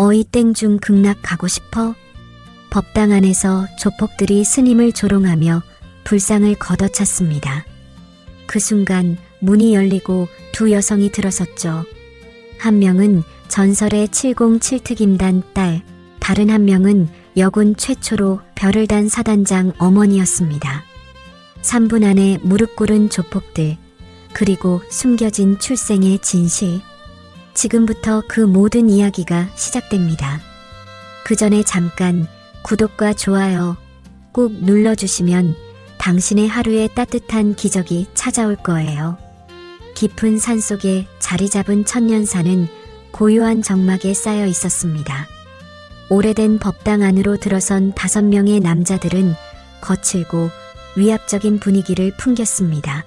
어이 땡중 극락 가고 싶어? 법당 안에서 조폭들이 스님을 조롱하며 불상을 걷어찼습니다. 그 순간 문이 열리고 두 여성이 들어섰죠. 한 명은 전설의 707특임단 딸, 다른 한 명은 여군 최초로 별을 단 사단장 어머니였습니다. 3분 안에 무릎 꿇은 조폭들, 그리고 숨겨진 출생의 진실. 지금부터 그 모든 이야기가 시작됩니다. 그 전에 잠깐 구독과 좋아요 꾹 눌러주시면 당신의 하루에 따뜻한 기적이 찾아올 거예요. 깊은 산속에 자리 잡은 천년산은 고요한 정막에 쌓여 있었습니다. 오래된 법당 안으로 들어선 5명의 남자들은 거칠고 위압적인 분위기를 풍겼습니다.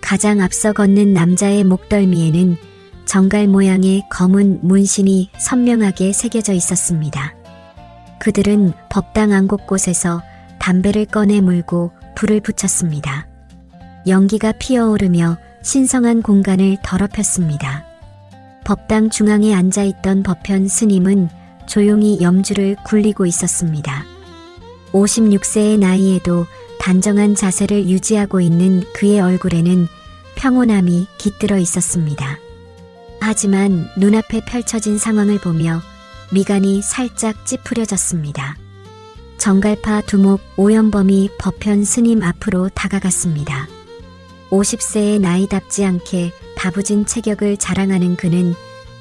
가장 앞서 걷는 남자의 목덜미에는 정갈 모양의 검은 문신이 선명하게 새겨져 있었습니다. 그들은 법당 안 곳곳에서 담배를 꺼내 물고 불을 붙였습니다. 연기가 피어오르며 신성한 공간을 더럽혔습니다. 법당 중앙에 앉아있던 법현 스님은 조용히 염주를 굴리고 있었습니다. 56세의 나이에도 단정한 자세를 유지하고 있는 그의 얼굴에는 평온함이 깃들어 있었습니다. 하지만 눈앞에 펼쳐진 상황을 보며 미간이 살짝 찌푸려졌습니다. 정갈파 두목 오연범이 법현 스님 앞으로 다가갔습니다. 50세의 나이답지 않게 다부진 체격을 자랑하는 그는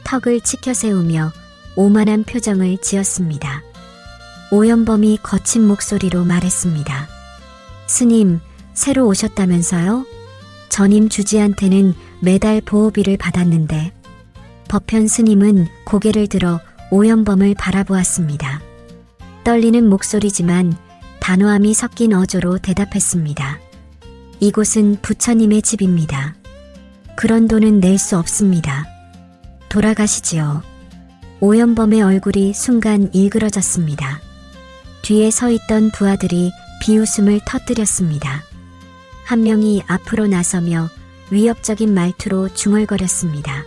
턱을 치켜 세우며 오만한 표정을 지었습니다. 오연범이 거친 목소리로 말했습니다. 스님, 새로 오셨다면서요? 전임 주지한테는 매달 보호비를 받았는데. 법현 스님은 고개를 들어 오연범을 바라보았습니다. 떨리는 목소리지만 단호함이 섞인 어조로 대답했습니다. 이곳은 부처님의 집입니다. 그런 돈은 낼 수 없습니다. 돌아가시지요. 오연범의 얼굴이 순간 일그러졌습니다. 뒤에 서 있던 부하들이 비웃음을 터뜨렸습니다. 한 명이 앞으로 나서며 위협적인 말투로 중얼거렸습니다.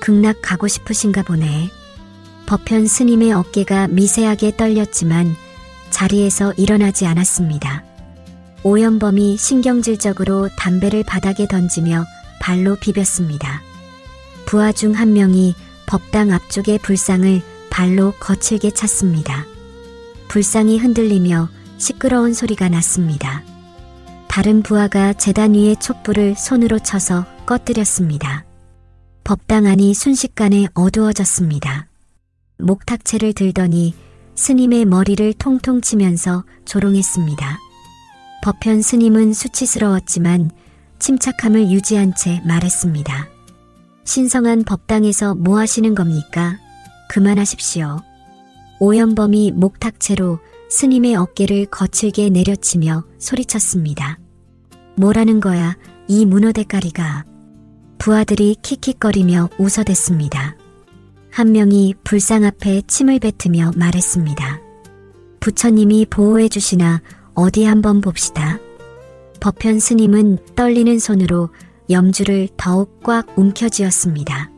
극락 가고 싶으신가 보네. 법현 스님의 어깨가 미세하게 떨렸지만 자리에서 일어나지 않았습니다. 오연범이 신경질적으로 담배를 바닥에 던지며 발로 비볐습니다. 부하 중 한 명이 법당 앞쪽의 불상을 발로 거칠게 찼습니다. 불상이 흔들리며 시끄러운 소리가 났습니다. 다른 부하가 제단 위의 촛불을 손으로 쳐서 꺼뜨렸습니다. 법당 안이 순식간에 어두워졌습니다. 목탁채를 들더니 스님의 머리를 통통 치면서 조롱했습니다. 법현 스님은 수치스러웠지만 침착함을 유지한 채 말했습니다. 신성한 법당에서 뭐 하시는 겁니까? 그만하십시오. 오연범이 목탁채로 스님의 어깨를 거칠게 내려치며 소리쳤습니다. 뭐라는 거야, 이 문어대가리가. 부하들이 킥킥거리며 웃어댔습니다. 한 명이 불상 앞에 침을 뱉으며 말했습니다. 부처님이 보호해 주시나 어디 한번 봅시다. 법현 스님은 떨리는 손으로 염주를 더욱 꽉 움켜쥐었습니다.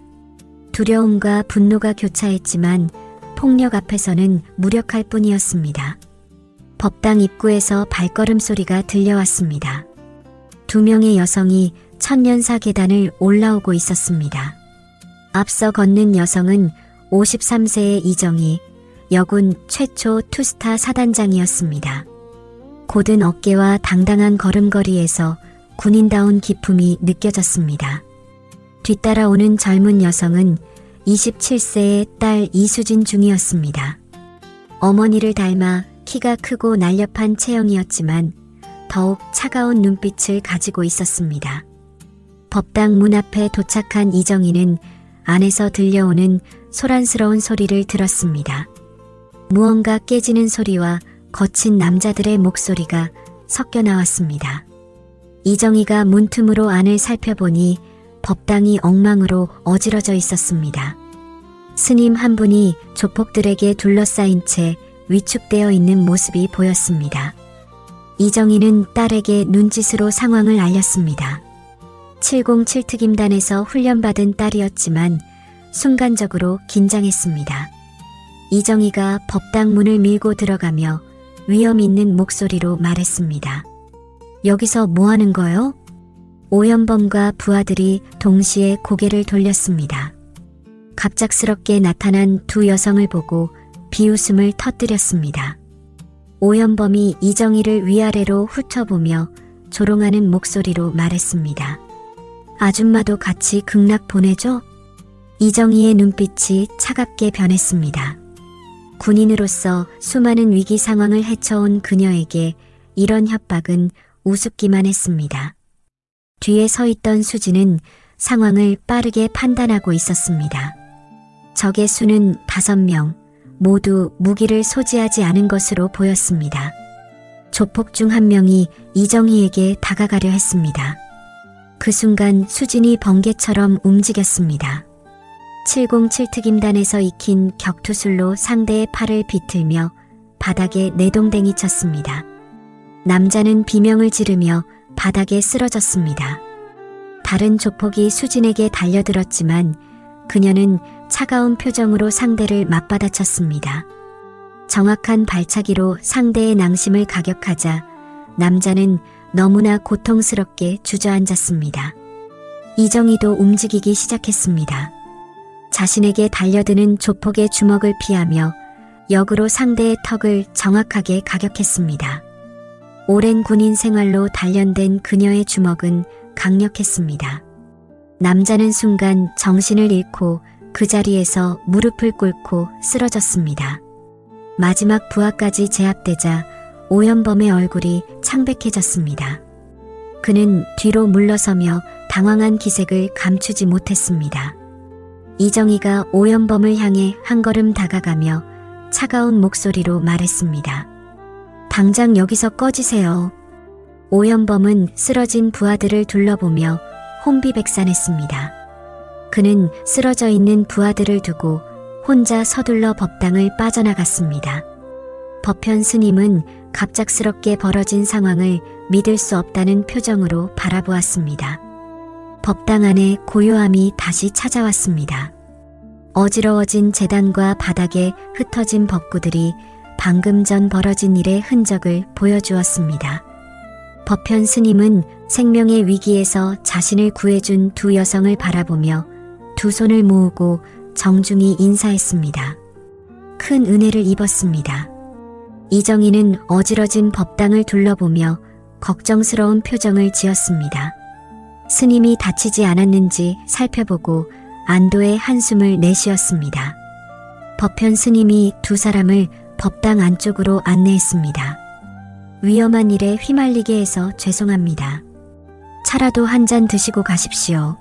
두려움과 분노가 교차했지만 폭력 앞에서는 무력할 뿐이었습니다. 법당 입구에서 발걸음 소리가 들려왔습니다. 2명의 여성이 천년사 계단을 올라오고 있었습니다. 앞서 걷는 여성은 53세의 이정희, 여군 최초 투스타 사단장이었습니다. 곧은 어깨와 당당한 걸음걸이에서 군인다운 기품이 느껴졌습니다. 뒤따라오는 젊은 여성은 27세의 딸 이수진 중이었습니다. 어머니를 닮아 키가 크고 날렵한 체형이었지만 더욱 차가운 눈빛을 가지고 있었습니다. 법당 문 앞에 도착한 이정희는 안에서 들려오는 소란스러운 소리를 들었습니다. 무언가 깨지는 소리와 거친 남자들의 목소리가 섞여 나왔습니다. 이정희가 문틈으로 안을 살펴보니 법당이 엉망으로 어지러져 있었습니다. 스님 한 분이 조폭들에게 둘러싸인 채 위축되어 있는 모습이 보였습니다. 이정희는 딸에게 눈짓으로 상황을 알렸습니다. 707특임단에서 훈련받은 딸이었지만 순간적으로 긴장했습니다. 이정희가 법당 문을 밀고 들어가며 위험 있는 목소리로 말했습니다. 여기서 뭐 하는 거요? 오연범과 부하들이 동시에 고개를 돌렸습니다. 갑작스럽게 나타난 두 여성을 보고 비웃음을 터뜨렸습니다. 오연범이 이정희를 위아래로 훑어보며 조롱하는 목소리로 말했습니다. 아줌마도 같이 극락 보내줘? 이정희의 눈빛이 차갑게 변했습니다. 군인으로서 수많은 위기 상황을 헤쳐온 그녀에게 이런 협박은 우습기만 했습니다. 뒤에 서 있던 수지는 상황을 빠르게 판단하고 있었습니다. 적의 수는 5명, 모두 무기를 소지하지 않은 것으로 보였습니다. 조폭 중 한 명이 이정희에게 다가가려 했습니다. 그 순간 수진이 번개처럼 움직였습니다. 707 특임단에서 익힌 격투술로 상대의 팔을 비틀며 바닥에 내동댕이 쳤습니다. 남자는 비명을 지르며 바닥에 쓰러졌습니다. 다른 조폭이 수진에게 달려들었지만 그녀는 차가운 표정으로 상대를 맞받아쳤습니다. 정확한 발차기로 상대의 낭심을 가격하자 남자는 너무나 고통스럽게 주저앉았습니다. 이정희도 움직이기 시작했습니다. 자신에게 달려드는 조폭의 주먹을 피하며 역으로 상대의 턱을 정확하게 가격했습니다. 오랜 군인 생활로 단련된 그녀의 주먹은 강력했습니다. 남자는 순간 정신을 잃고 그 자리에서 무릎을 꿇고 쓰러졌습니다. 마지막 부하까지 제압되자 오연범의 얼굴이 창백해졌습니다. 그는 뒤로 물러서며 당황한 기색을 감추지 못했습니다. 이정희가 오연범을 향해 한 걸음 다가가며 차가운 목소리로 말했습니다. 당장 여기서 꺼지세요. 오연범은 쓰러진 부하들을 둘러보며 혼비백산했습니다. 그는 쓰러져 있는 부하들을 두고 혼자 서둘러 법당을 빠져나갔습니다. 법현 스님은 갑작스럽게 벌어진 상황을 믿을 수 없다는 표정으로 바라보았습니다. 법당 안에 고요함이 다시 찾아왔습니다. 어지러워진 제단과 바닥에 흩어진 법구들이 방금 전 벌어진 일의 흔적을 보여주었습니다. 법현 스님은 생명의 위기에서 자신을 구해준 두 여성을 바라보며 두 손을 모으고 정중히 인사했습니다. 큰 은혜를 입었습니다. 이정희는 어지러진 법당을 둘러보며 걱정스러운 표정을 지었습니다. 스님이 다치지 않았는지 살펴보고 안도의 한숨을 내쉬었습니다. 법현 스님이 두 사람을 법당 안쪽으로 안내했습니다. 위험한 일에 휘말리게 해서 죄송합니다. 차라도 한 잔 드시고 가십시오.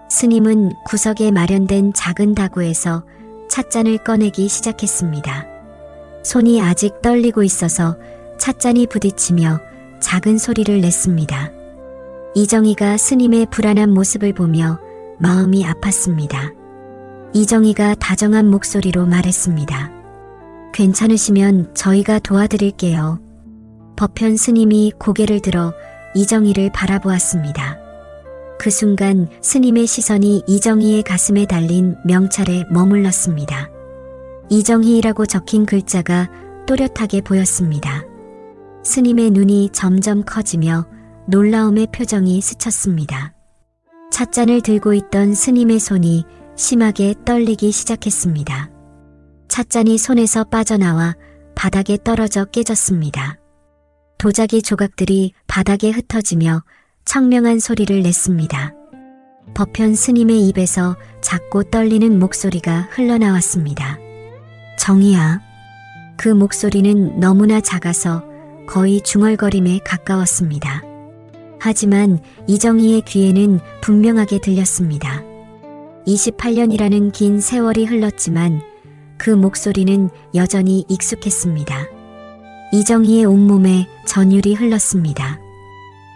스님은 구석에 마련된 작은 다구에서 찻잔을 꺼내기 시작했습니다. 손이 아직 떨리고 있어서 찻잔이 부딪히며 작은 소리를 냈습니다. 이정희가 스님의 불안한 모습을 보며 마음이 아팠습니다. 이정희가 다정한 목소리로 말했습니다. 괜찮으시면 저희가 도와드릴게요. 법현 스님이 고개를 들어 이정희를 바라보았습니다. 그 순간 스님의 시선이 이정희의 가슴에 달린 명찰에 머물렀습니다. 이정희라고 적힌 글자가 또렷하게 보였습니다. 스님의 눈이 점점 커지며 놀라움의 표정이 스쳤습니다. 찻잔을 들고 있던 스님의 손이 심하게 떨리기 시작했습니다. 찻잔이 손에서 빠져나와 바닥에 떨어져 깨졌습니다. 도자기 조각들이 바닥에 흩어지며 청명한 소리를 냈습니다. 법현 스님의 입에서 작고 떨리는 목소리가 흘러나왔습니다. 정희야. 그 목소리는 너무나 작아서 거의 중얼거림에 가까웠습니다. 하지만 이정희의 귀에는 분명하게 들렸습니다. 28년이라는 긴 세월이 흘렀지만 그 목소리는 여전히 익숙했습니다. 이정희의 온몸에 전율이 흘렀습니다.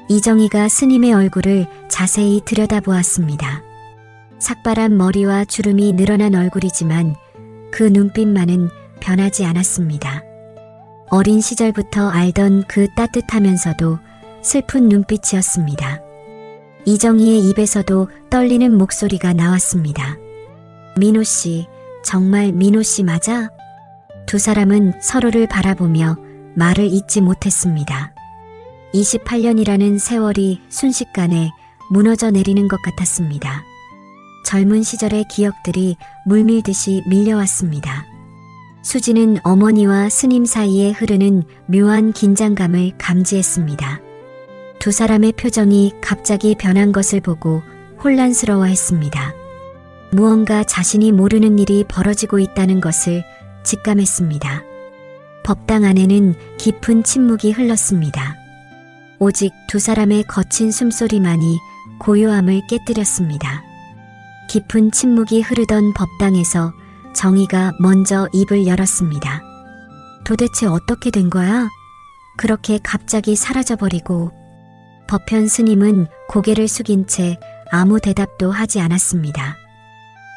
이정희가 스님의 얼굴을 자세히 들여다보았습니다. 삭발한 머리와 주름이 늘어난 얼굴이지만 그 눈빛만은 변하지 않았습니다. 어린 시절부터 알던 그 따뜻하면서도 슬픈 눈빛이었습니다. 이정희의 입에서도 떨리는 목소리가 나왔습니다. 민호 씨, 정말 민호 씨 맞아? 두 사람은 서로를 바라보며 말을 잇지 못했습니다. 28년이라는 세월이 순식간에 무너져 내리는 것 같았습니다. 젊은 시절의 기억들이 물밀듯이 밀려왔습니다. 수지는 어머니와 스님 사이에 흐르는 묘한 긴장감을 감지했습니다. 두 사람의 표정이 갑자기 변한 것을 보고 혼란스러워했습니다. 무언가 자신이 모르는 일이 벌어지고 있다는 것을 직감했습니다. 법당 안에는 깊은 침묵이 흘렀습니다. 오직 두 사람의 거친 숨소리만이 고요함을 깨뜨렸습니다. 깊은 침묵이 흐르던 법당에서 정희가 먼저 입을 열었습니다. 도대체 어떻게 된 거야? 그렇게 갑자기 사라져버리고. 법현 스님은 고개를 숙인 채 아무 대답도 하지 않았습니다.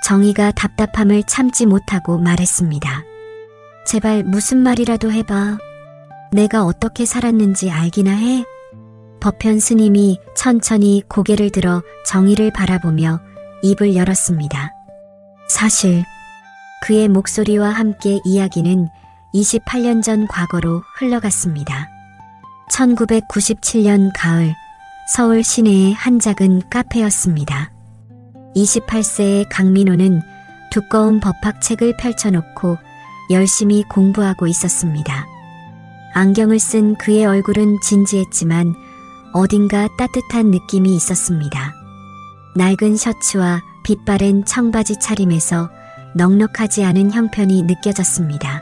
정희가 답답함을 참지 못하고 말했습니다. 제발 무슨 말이라도 해봐. 내가 어떻게 살았는지 알기나 해? 법현 스님이 천천히 고개를 들어 정희를 바라보며 입을 열었습니다. 사실 그의 목소리와 함께 이야기는 28년 전 과거로 흘러갔습니다. 1997년 가을 서울 시내의 한 작은 카페였습니다. 28세의 강민호는 두꺼운 법학책을 펼쳐놓고 열심히 공부하고 있었습니다. 안경을 쓴 그의 얼굴은 진지했지만 어딘가 따뜻한 느낌이 있었습니다. 낡은 셔츠와 빛바랜 청바지 차림에서 넉넉하지 않은 형편이 느껴졌습니다.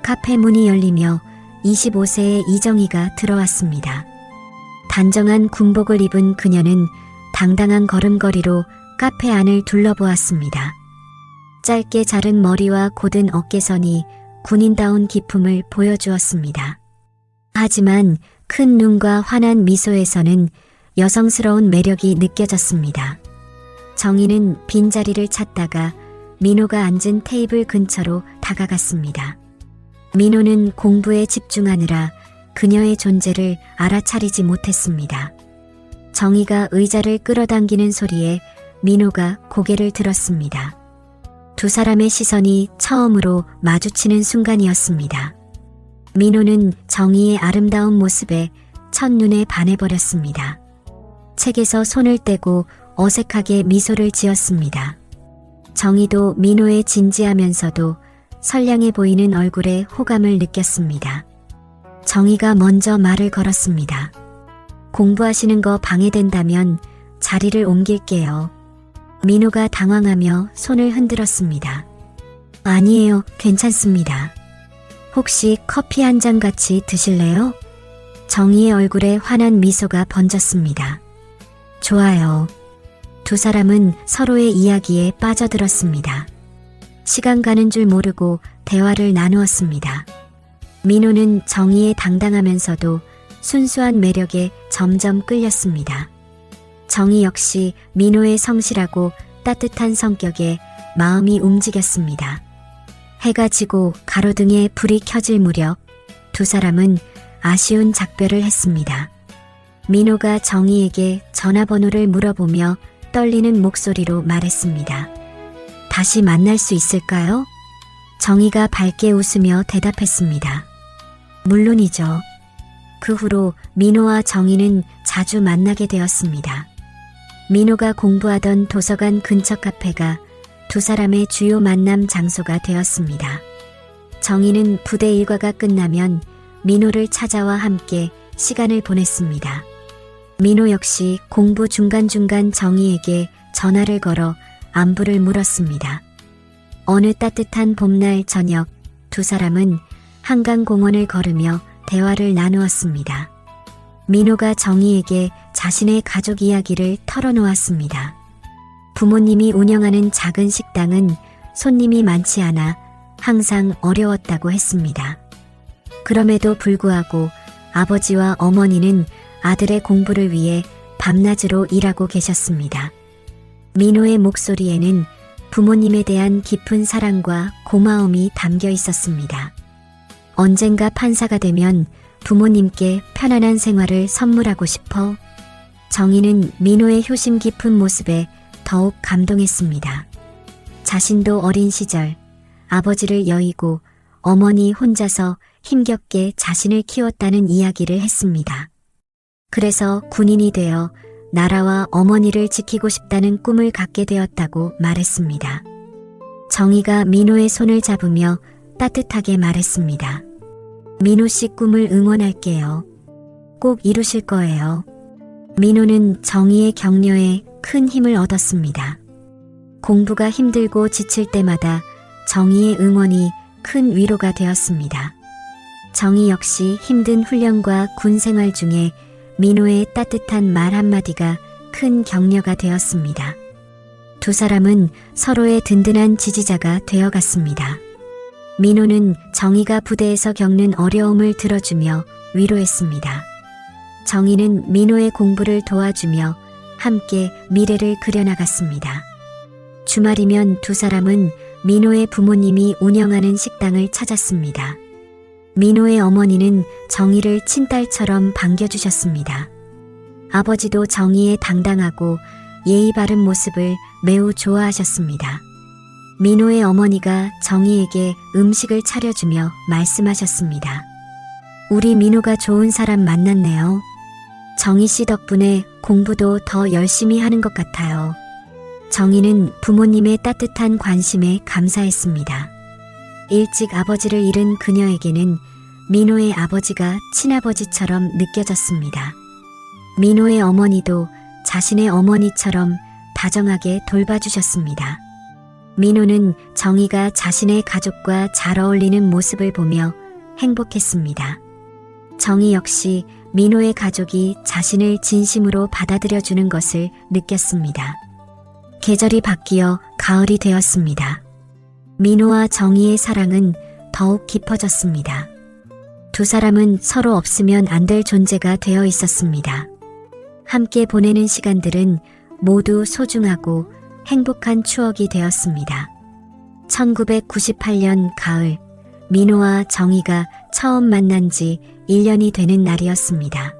카페 문이 열리며 25세의 이정희가 들어왔습니다. 단정한 군복을 입은 그녀는 당당한 걸음걸이로 카페 안을 둘러보았습니다. 짧게 자른 머리와 곧은 어깨선이 군인다운 기품을 보여주었습니다. 하지만 큰 눈과 환한 미소에서는 여성스러운 매력이 느껴졌습니다. 정희는 빈자리를 찾다가 민호가 앉은 테이블 근처로 다가갔습니다. 민호는 공부에 집중하느라 그녀의 존재를 알아차리지 못했습니다. 정희가 의자를 끌어당기는 소리에 민호가 고개를 들었습니다. 두 사람의 시선이 처음으로 마주치는 순간이었습니다. 민호는 정희의 아름다운 모습에 첫눈에 반해버렸습니다. 책에서 손을 떼고 어색하게 미소를 지었습니다. 정희도 민호의 진지하면서도 선량해 보이는 얼굴에 호감을 느꼈습니다. 정희가 먼저 말을 걸었습니다. 공부하시는 거 방해된다면 자리를 옮길게요. 민호가 당황하며 손을 흔들었습니다. 아니에요, 괜찮습니다. 혹시 커피 한 잔 같이 드실래요? 정희의 얼굴에 환한 미소가 번졌습니다. 좋아요. 두 사람은 서로의 이야기에 빠져들었습니다. 시간 가는 줄 모르고 대화를 나누었습니다. 민호는 정희의 당당하면서도 순수한 매력에 점점 끌렸습니다. 정희 역시 민호의 성실하고 따뜻한 성격에 마음이 움직였습니다. 해가 지고 가로등에 불이 켜질 무렵 두 사람은 아쉬운 작별을 했습니다. 민호가 정희에게 전화번호를 물어보며 떨리는 목소리로 말했습니다. 다시 만날 수 있을까요? 정희가 밝게 웃으며 대답했습니다. 물론이죠. 그 후로 민호와 정희는 자주 만나게 되었습니다. 민호가 공부하던 도서관 근처 카페가 두 사람의 주요 만남 장소가 되었습니다. 정희는 부대 일과가 끝나면 민호를 찾아와 함께 시간을 보냈습니다. 민호 역시 공부 중간중간 정희에게 전화를 걸어 안부를 물었습니다. 어느 따뜻한 봄날 저녁 두 사람은 한강공원을 걸으며 대화를 나누었습니다. 민호가 정희에게 자신의 가족 이야기를 털어놓았습니다. 부모님이 운영하는 작은 식당은 손님이 많지 않아 항상 어려웠다고 했습니다. 그럼에도 불구하고 아버지와 어머니는 아들의 공부를 위해 밤낮으로 일하고 계셨습니다. 민호의 목소리에는 부모님에 대한 깊은 사랑과 고마움이 담겨 있었습니다. 언젠가 판사가 되면 부모님께 편안한 생활을 선물하고 싶어. 정희는 민호의 효심 깊은 모습에 더욱 감동했습니다. 자신도 어린 시절 아버지를 여의고 어머니 혼자서 힘겹게 자신을 키웠다는 이야기를 했습니다. 그래서 군인이 되어 나라와 어머니를 지키고 싶다는 꿈을 갖게 되었다고 말했습니다. 정희가 민호의 손을 잡으며 따뜻하게 말했습니다. 민호 씨 꿈을 응원할게요. 꼭 이루실 거예요. 민호는 정희의 격려에 큰 힘을 얻었습니다. 공부가 힘들고 지칠 때마다 정희의 응원이 큰 위로가 되었습니다. 정희 역시 힘든 훈련과 군 생활 중에 민호의 따뜻한 말 한마디가 큰 격려가 되었습니다. 두 사람은 서로의 든든한 지지자가 되어갔습니다. 민호는 정희가 부대에서 겪는 어려움을 들어주며 위로했습니다. 정희는 민호의 공부를 도와주며 함께 미래를 그려나갔습니다. 주말이면 두 사람은 민호의 부모님이 운영하는 식당을 찾았습니다. 민호의 어머니는 정희를 친딸처럼 반겨주셨습니다. 아버지도 정희의 당당하고 예의 바른 모습을 매우 좋아하셨습니다. 민호의 어머니가 정희에게 음식을 차려주며 말씀하셨습니다. 우리 민호가 좋은 사람 만났네요. 정희 씨 덕분에 공부도 더 열심히 하는 것 같아요. 정희는 부모님의 따뜻한 관심에 감사했습니다. 일찍 아버지를 잃은 그녀에게는 민호의 아버지가 친아버지처럼 느껴졌습니다. 민호의 어머니도 자신의 어머니처럼 다정하게 돌봐주셨습니다. 민호는 정희가 자신의 가족과 잘 어울리는 모습을 보며 행복했습니다. 정희 역시 민호의 가족이 자신을 진심으로 받아들여주는 것을 느꼈습니다. 계절이 바뀌어 가을이 되었습니다. 민호와 정희의 사랑은 더욱 깊어졌습니다. 두 사람은 서로 없으면 안 될 존재가 되어 있었습니다. 함께 보내는 시간들은 모두 소중하고 행복한 추억이 되었습니다. 1998년 가을, 민호와 정희가 처음 만난 지 1년이 되는 날이었습니다.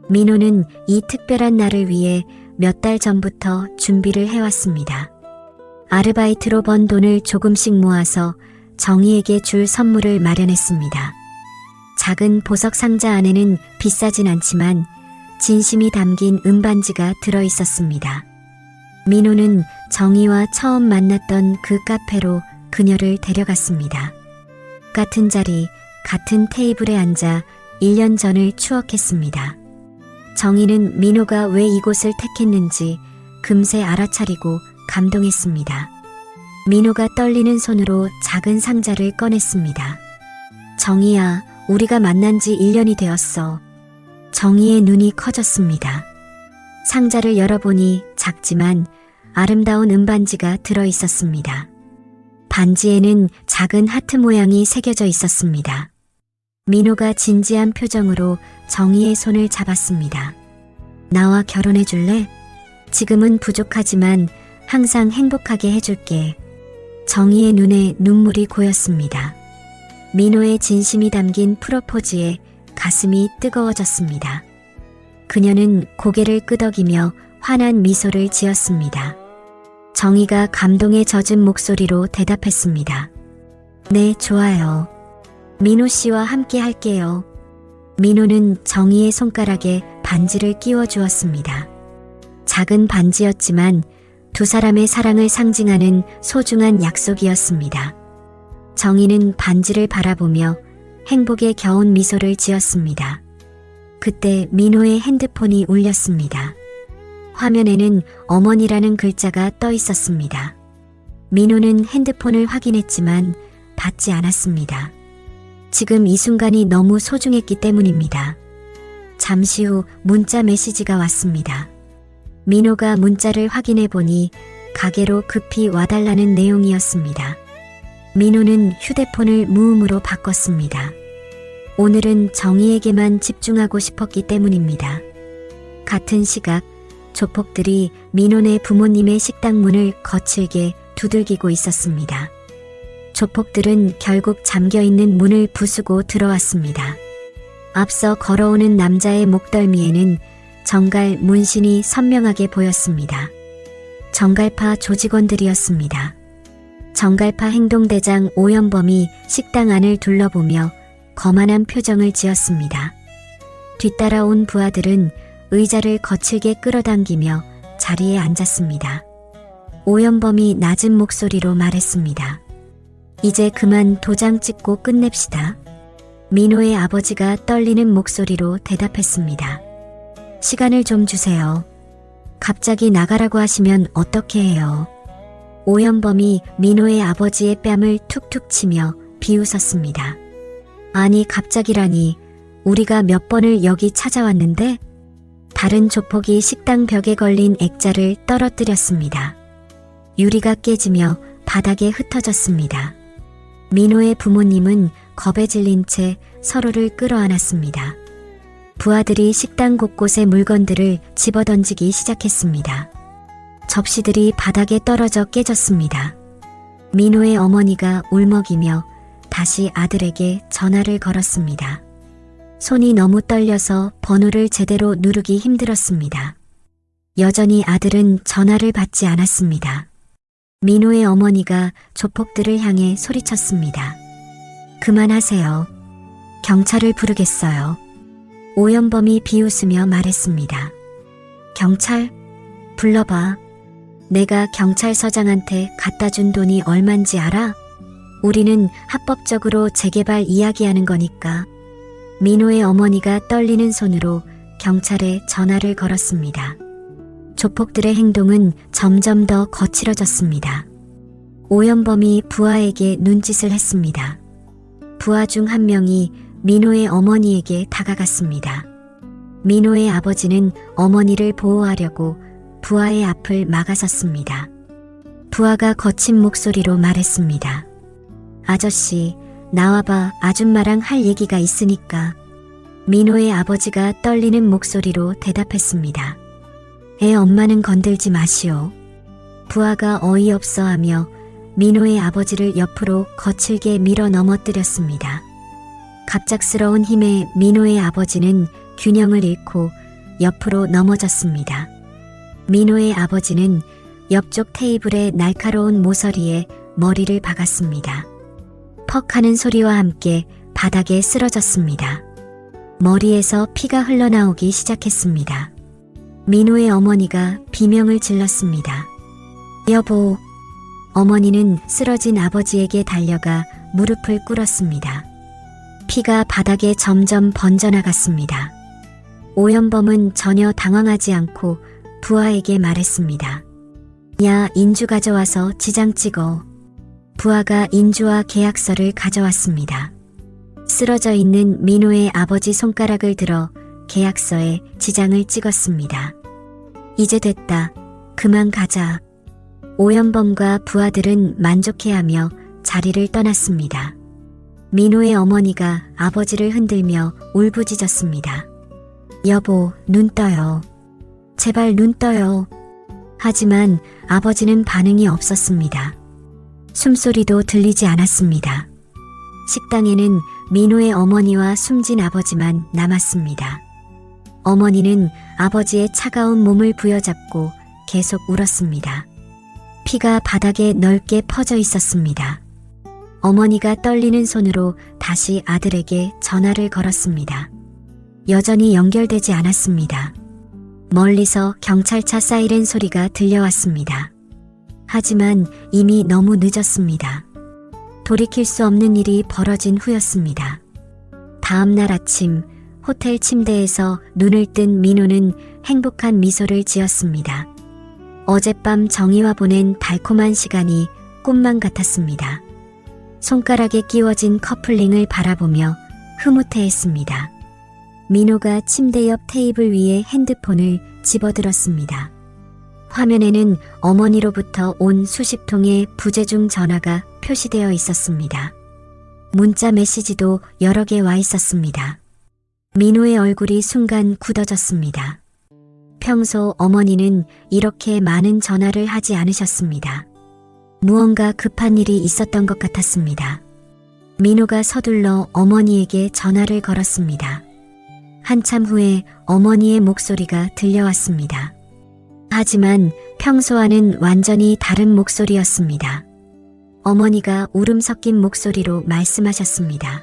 민호는 이 특별한 날을 위해 몇 달 전부터 준비를 해왔습니다. 아르바이트로 번 돈을 조금씩 모아서 정희에게 줄 선물을 마련했습니다. 작은 보석 상자 안에는 비싸진 않지만 진심이 담긴 은반지가 들어 있었습니다. 민호는 정희와 처음 만났던 그 카페로 그녀를 데려갔습니다. 같은 자리, 같은 테이블에 앉아 1년 전을 추억했습니다. 정희는 민호가 왜 이곳을 택했는지 금세 알아차리고 감동했습니다. 민호가 떨리는 손으로 작은 상자를 꺼냈습니다. 정희야, 우리가 만난 지 1년이 되었어. 정희의 눈이 커졌습니다. 상자를 열어보니 작지만 아름다운 은반지가 들어 있었습니다. 반지에는 작은 하트 모양이 새겨져 있었습니다. 민호가 진지한 표정으로 정희의 손을 잡았습니다. 나와 결혼해 줄래? 지금은 부족하지만 항상 행복하게 해줄게. 정희의 눈에 눈물이 고였습니다. 민호의 진심이 담긴 프로포즈에 가슴이 뜨거워졌습니다. 그녀는 고개를 끄덕이며 환한 미소를 지었습니다. 정희가 감동에 젖은 목소리로 대답했습니다. 네, 좋아요. 민호 씨와 함께 할게요. 민호는 정희의 손가락에 반지를 끼워 주었습니다. 작은 반지였지만 두 사람의 사랑을 상징하는 소중한 약속이었습니다. 정희는 반지를 바라보며 행복에 겨운 미소를 지었습니다. 그때 민호의 핸드폰이 울렸습니다. 화면에는 어머니라는 글자가 떠 있었습니다. 민호는 핸드폰을 확인했지만 받지 않았습니다. 지금 이 순간이 너무 소중했기 때문입니다. 잠시 후 문자 메시지가 왔습니다. 민호가 문자를 확인해 보니 가게로 급히 와달라는 내용이었습니다. 민호는 휴대폰을 무음으로 바꿨습니다. 오늘은 정희에게만 집중하고 싶었기 때문입니다. 같은 시각 조폭들이 민호네 부모님의 식당 문을 거칠게 두들기고 있었습니다. 조폭들은 결국 잠겨있는 문을 부수고 들어왔습니다. 앞서 걸어오는 남자의 목덜미에는 정갈 문신이 선명하게 보였습니다. 정갈파 조직원들이었습니다. 정갈파 행동대장 오연범이 식당 안을 둘러보며 거만한 표정을 지었습니다. 뒤따라온 부하들은 의자를 거칠게 끌어당기며 자리에 앉았습니다. 오연범이 낮은 목소리로 말했습니다. 이제 그만 도장 찍고 끝냅시다. 민호의 아버지가 떨리는 목소리로 대답했습니다. 시간을 좀 주세요. 갑자기 나가라고 하시면 어떻게 해요? 오연범이 민호의 아버지의 뺨을 툭툭 치며 비웃었습니다. 아니 갑자기라니, 우리가 몇 번을 여기 찾아왔는데? 다른 조폭이 식당 벽에 걸린 액자를 떨어뜨렸습니다. 유리가 깨지며 바닥에 흩어졌습니다. 민호의 부모님은 겁에 질린 채 서로를 끌어안았습니다. 부하들이 식당 곳곳의 물건들을 집어던지기 시작했습니다. 접시들이 바닥에 떨어져 깨졌습니다. 민호의 어머니가 울먹이며 다시 아들에게 전화를 걸었습니다. 손이 너무 떨려서 번호를 제대로 누르기 힘들었습니다. 여전히 아들은 전화를 받지 않았습니다. 민호의 어머니가 조폭들을 향해 소리쳤습니다. 그만하세요. 경찰을 부르겠어요. 오연범이 비웃으며 말했습니다. 경찰? 불러봐. 내가 경찰서장한테 갖다 준 돈이 얼만지 알아? 우리는 합법적으로 재개발 이야기하는 거니까. 민호의 어머니가 떨리는 손으로 경찰에 전화를 걸었습니다. 조폭들의 행동은 점점 더 거칠어졌습니다. 오연범이 부하에게 눈짓을 했습니다. 부하 중 한 명이 민호의 어머니에게 다가갔습니다. 민호의 아버지는 어머니를 보호하려고 부하의 앞을 막아섰습니다. 부하가 거친 목소리로 말했습니다. 아저씨, 나와봐. 아줌마랑 할 얘기가 있으니까. 민호의 아버지가 떨리는 목소리로 대답했습니다. 애 엄마는 건들지 마시오. 부하가 어이없어하며 민호의 아버지를 옆으로 거칠게 밀어 넘어뜨렸습니다. 갑작스러운 힘에 민호의 아버지는 균형을 잃고 옆으로 넘어졌습니다. 민호의 아버지는 옆쪽 테이블의 날카로운 모서리에 머리를 박았습니다. 퍽 하는 소리와 함께 바닥에 쓰러졌습니다. 머리에서 피가 흘러나오기 시작했습니다. 민호의 어머니가 비명을 질렀습니다. 여보. 어머니는 쓰러진 아버지에게 달려가 무릎을 꿇었습니다. 피가 바닥에 점점 번져나갔습니다. 오연범은 전혀 당황하지 않고 부하에게 말했습니다. 야, 인주 가져와서 지장 찍어. 부하가 인주와 계약서를 가져왔습니다. 쓰러져 있는 민호의 아버지 손가락을 들어 계약서에 지장을 찍었습니다. 이제 됐다. 그만 가자. 오연범과 부하들은 만족해하며 자리를 떠났습니다. 민호의 어머니가 아버지를 흔들며 울부짖었습니다. 여보, 눈 떠요. 제발 눈 떠요. 하지만 아버지는 반응이 없었습니다. 숨소리도 들리지 않았습니다. 식당에는 민호의 어머니와 숨진 아버지만 남았습니다. 어머니는 아버지의 차가운 몸을 부여잡고 계속 울었습니다. 피가 바닥에 넓게 퍼져 있었습니다. 어머니가 떨리는 손으로 다시 아들에게 전화를 걸었습니다. 여전히 연결되지 않았습니다. 멀리서 경찰차 사이렌 소리가 들려왔습니다. 하지만 이미 너무 늦었습니다. 돌이킬 수 없는 일이 벌어진 후였습니다. 다음 날 아침 호텔 침대에서 눈을 뜬 민호는 행복한 미소를 지었습니다. 어젯밤 정희와 보낸 달콤한 시간이 꿈만 같았습니다. 손가락에 끼워진 커플링을 바라보며 흐뭇해했습니다. 민호가 침대 옆 테이블 위에 핸드폰을 집어들었습니다. 화면에는 어머니로부터 온 수십 통의 부재중 전화가 표시되어 있었습니다. 문자 메시지도 여러 개 와 있었습니다. 민호의 얼굴이 순간 굳어졌습니다. 평소 어머니는 이렇게 많은 전화를 하지 않으셨습니다. 무언가 급한 일이 있었던 것 같았습니다. 민호가 서둘러 어머니에게 전화를 걸었습니다. 한참 후에 어머니의 목소리가 들려왔습니다. 하지만 평소와는 완전히 다른 목소리였습니다. 어머니가 울음 섞인 목소리로 말씀하셨습니다.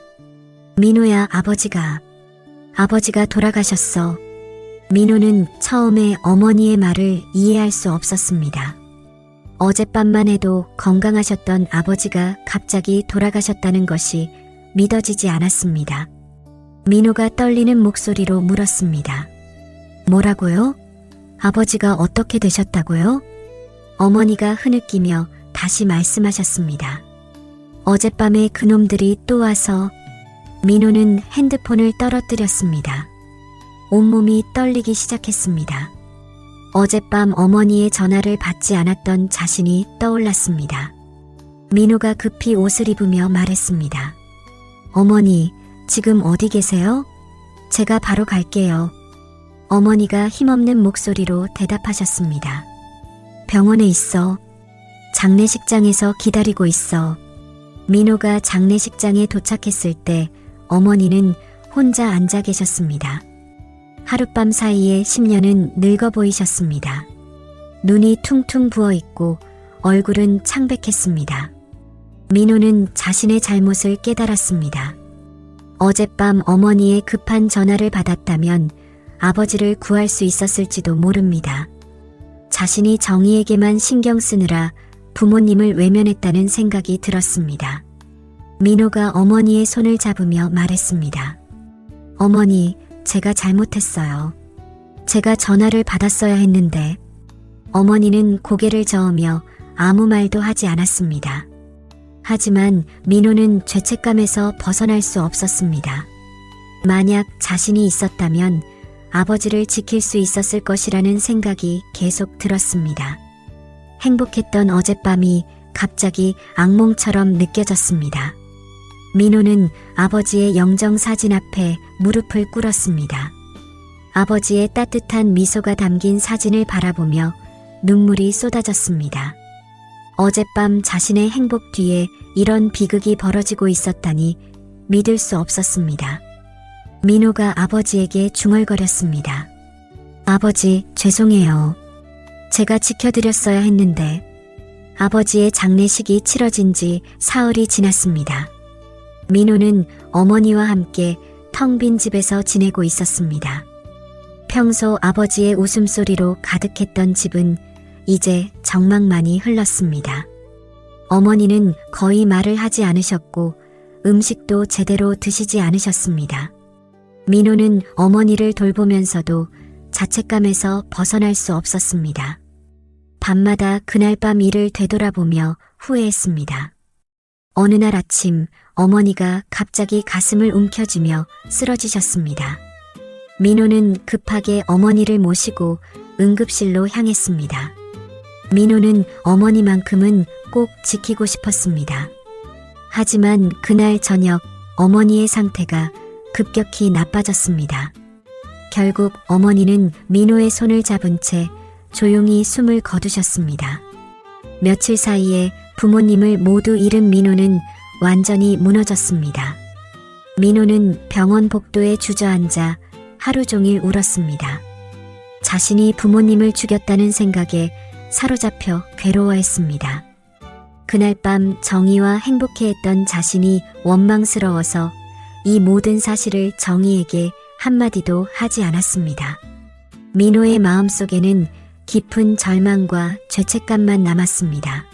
민호야, 아버지가 돌아가셨어. 민호는 처음에 어머니의 말을 이해할 수 없었습니다. 어젯밤만 해도 건강하셨던 아버지가 갑자기 돌아가셨다는 것이 믿어지지 않았습니다. 민호가 떨리는 목소리로 물었습니다. 뭐라고요? 아버지가 어떻게 되셨다고요? 어머니가 흐느끼며 다시 말씀하셨습니다. 어젯밤에 그놈들이 또 와서. 민호는 핸드폰을 떨어뜨렸습니다. 온몸이 떨리기 시작했습니다. 어젯밤 어머니의 전화를 받지 않았던 자신이 떠올랐습니다. 민호가 급히 옷을 입으며 말했습니다. 어머니, 지금 어디 계세요? 제가 바로 갈게요. 어머니가 힘없는 목소리로 대답하셨습니다. 병원에 있어. 장례식장에서 기다리고 있어. 민호가 장례식장에 도착했을 때 어머니는 혼자 앉아 계셨습니다. 하룻밤 사이에 10년은 늙어 보이셨습니다. 눈이 퉁퉁 부어 있고 얼굴은 창백했습니다. 민호는 자신의 잘못을 깨달았습니다. 어젯밤 어머니의 급한 전화를 받았다면 아버지를 구할 수 있었을지도 모릅니다. 자신이 정의에게만 신경 쓰느라 부모님을 외면했다는 생각이 들었습니다. 민호가 어머니의 손을 잡으며 말했습니다. 어머니, 제가 잘못했어요. 제가 전화를 받았어야 했는데. 어머니는 고개를 저으며 아무 말도 하지 않았습니다. 하지만 민호는 죄책감에서 벗어날 수 없었습니다. 만약 자신이 있었다면 아버지를 지킬 수 있었을 것이라는 생각이 계속 들었습니다. 행복했던 어젯밤이 갑자기 악몽처럼 느껴졌습니다. 민호는 아버지의 영정사진 앞에 무릎을 꿇었습니다. 아버지의 따뜻한 미소가 담긴 사진을 바라보며 눈물이 쏟아졌습니다. 어젯밤 자신의 행복 뒤에 이런 비극이 벌어지고 있었다니 믿을 수 없었습니다. 민호가 아버지에게 중얼거렸습니다. 아버지, 죄송해요. 제가 지켜드렸어야 했는데. 아버지의 장례식이 치러진 지 사흘이 지났습니다. 민호는 어머니와 함께 텅 빈 집에서 지내고 있었습니다. 평소 아버지의 웃음소리로 가득했던 집은 이제 정막만이 흘렀습니다. 어머니는 거의 말을 하지 않으셨고 음식도 제대로 드시지 않으셨습니다. 민호는 어머니를 돌보면서도 자책감에서 벗어날 수 없었습니다. 밤마다 그날 밤 일을 되돌아보며 후회했습니다. 어느 날 아침 어머니가 갑자기 가슴을 움켜쥐며 쓰러지셨습니다. 민호는 급하게 어머니를 모시고 응급실로 향했습니다. 민호는 어머니만큼은 꼭 지키고 싶었습니다. 하지만 그날 저녁 어머니의 상태가 급격히 나빠졌습니다. 결국 어머니는 민호의 손을 잡은 채 조용히 숨을 거두셨습니다. 며칠 사이에 부모님을 모두 잃은 민호는 완전히 무너졌습니다. 민호는 병원 복도에 주저앉아 하루 종일 울었습니다. 자신이 부모님을 죽였다는 생각에 사로잡혀 괴로워했습니다. 그날 밤 정의와 행복해했던 자신이 원망스러워서 이 모든 사실을 정의에게 한마디도 하지 않았습니다. 민호의 마음속에는 깊은 절망과 죄책감만 남았습니다.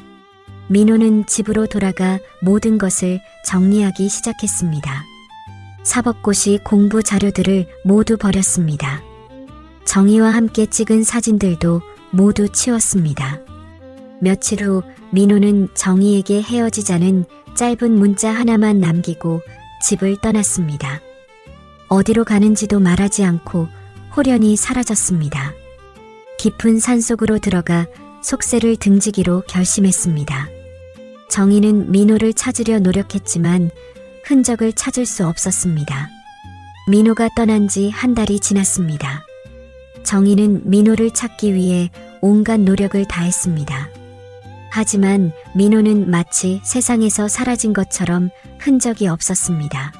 민호는 집으로 돌아가 모든 것을 정리하기 시작했습니다. 사법고시 공부 자료들을 모두 버렸습니다. 정의와 함께 찍은 사진들도 모두 치웠습니다. 며칠 후 민호는 정의에게 헤어지자는 짧은 문자 하나만 남기고 집을 떠났습니다. 어디로 가는지도 말하지 않고 홀연히 사라졌습니다. 깊은 산속으로 들어가 속세를 등지기로 결심했습니다. 정의는 민호를 찾으려 노력했지만 흔적을 찾을 수 없었습니다. 민호가 떠난 지 한 달이 지났습니다. 정의는 민호를 찾기 위해 온갖 노력을 다했습니다. 하지만 민호는 마치 세상에서 사라진 것처럼 흔적이 없었습니다.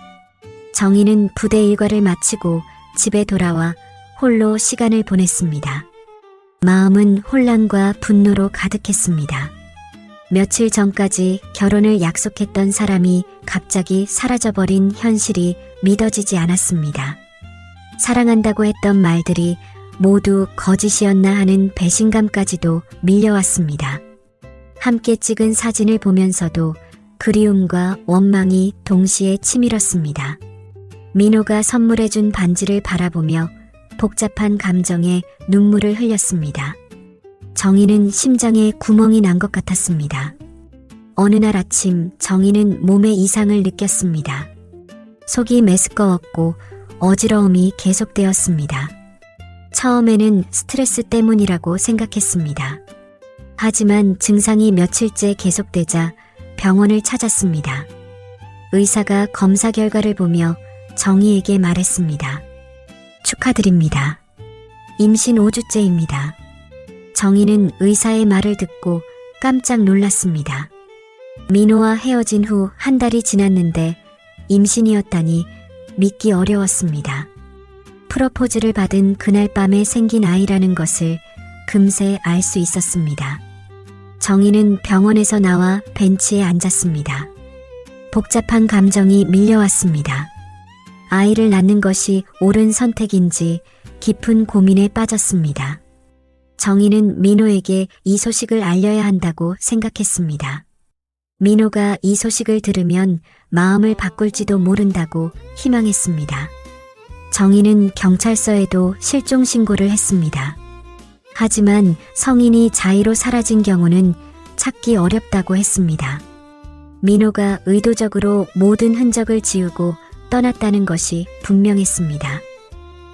정의는 부대 일과를 마치고 집에 돌아와 홀로 시간을 보냈습니다. 마음은 혼란과 분노로 가득했습니다. 며칠 전까지 결혼을 약속했던 사람이 갑자기 사라져버린 현실이 믿어지지 않았습니다. 사랑한다고 했던 말들이 모두 거짓이었나 하는 배신감까지도 밀려왔습니다. 함께 찍은 사진을 보면서도 그리움과 원망이 동시에 치밀었습니다. 민호가 선물해준 반지를 바라보며 복잡한 감정에 눈물을 흘렸습니다. 정희는 심장에 구멍이 난 것 같았습니다. 어느 날 아침 정희는 몸에 이상을 느꼈습니다. 속이 메스꺼웠고 어지러움이 계속되었습니다. 처음에는 스트레스 때문이라고 생각했습니다. 하지만 증상이 며칠째 계속되자 병원을 찾았습니다. 의사가 검사 결과를 보며 정희에게 말했습니다. 축하드립니다. 임신 5주째입니다. 정희는 의사의 말을 듣고 깜짝 놀랐습니다. 민호와 헤어진 후 한 달이 지났는데 임신이었다니 믿기 어려웠습니다. 프로포즈를 받은 그날 밤에 생긴 아이라는 것을 금세 알 수 있었습니다. 정희는 병원에서 나와 벤치에 앉았습니다. 복잡한 감정이 밀려왔습니다. 아이를 낳는 것이 옳은 선택인지 깊은 고민에 빠졌습니다. 정희는 민호에게 이 소식을 알려야 한다고 생각했습니다. 민호가 이 소식을 들으면 마음을 바꿀지도 모른다고 희망했습니다. 정희는 경찰서에도 실종 신고를 했습니다. 하지만 성인이 자의로 사라진 경우는 찾기 어렵다고 했습니다. 민호가 의도적으로 모든 흔적을 지우고 떠났다는 것이 분명했습니다.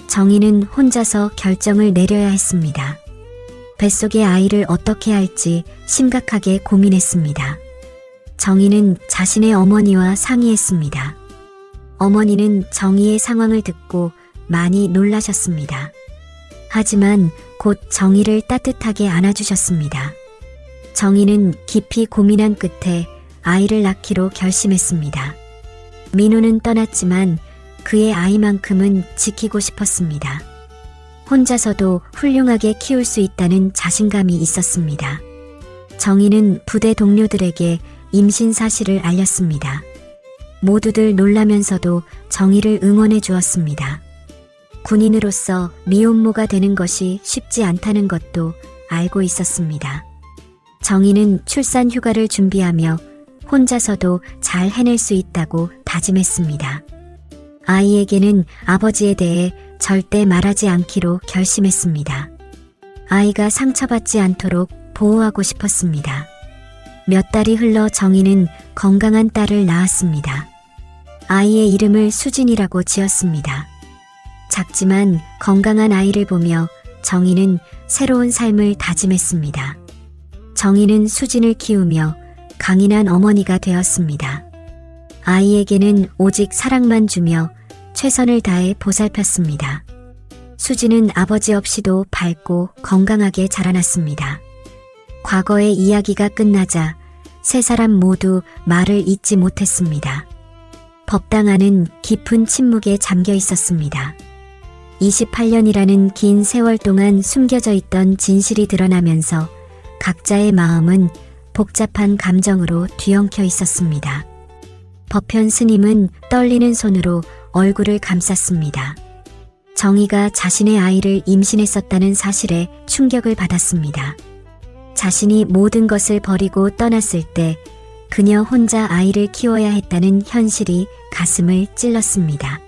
정희는 혼자서 결정을 내려야 했습니다. 뱃속의 아이를 어떻게 할지 심각하게 고민했습니다. 정희는 자신의 어머니와 상의했습니다. 어머니는 정희의 상황을 듣고 많이 놀라셨습니다. 하지만 곧 정희를 따뜻하게 안아주셨습니다. 정희는 깊이 고민한 끝에 아이를 낳기로 결심했습니다. 민호는 떠났지만 그의 아이만큼은 지키고 싶었습니다. 혼자서도 훌륭하게 키울 수 있다는 자신감이 있었습니다. 정희는 부대 동료들에게 임신 사실을 알렸습니다. 모두들 놀라면서도 정희를 응원해 주었습니다. 군인으로서 미혼모가 되는 것이 쉽지 않다는 것도 알고 있었습니다. 정희는 출산 휴가를 준비하며 혼자서도 잘 해낼 수 있다고 다짐했습니다. 아이에게는 아버지에 대해 절대 말하지 않기로 결심했습니다. 아이가 상처받지 않도록 보호하고 싶었습니다. 몇 달이 흘러 정희는 건강한 딸을 낳았습니다. 아이의 이름을 수진이라고 지었습니다. 작지만 건강한 아이를 보며 정희는 새로운 삶을 다짐했습니다. 정희는 수진을 키우며 강인한 어머니가 되었습니다. 아이에게는 오직 사랑만 주며 최선을 다해 보살폈습니다. 수진은 아버지 없이도 밝고 건강하게 자라났습니다. 과거의 이야기가 끝나자 세 사람 모두 말을 잇지 못했습니다. 법당 안은 깊은 침묵에 잠겨 있었습니다. 28년이라는 긴 세월 동안 숨겨져 있던 진실이 드러나면서 각자의 마음은 복잡한 감정으로 뒤엉켜 있었습니다. 법현 스님은 떨리는 손으로 얼굴을 감쌌습니다. 정희가 자신의 아이를 임신했었다는 사실에 충격을 받았습니다. 자신이 모든 것을 버리고 떠났을 때 그녀 혼자 아이를 키워야 했다는 현실이 가슴을 찔렀습니다.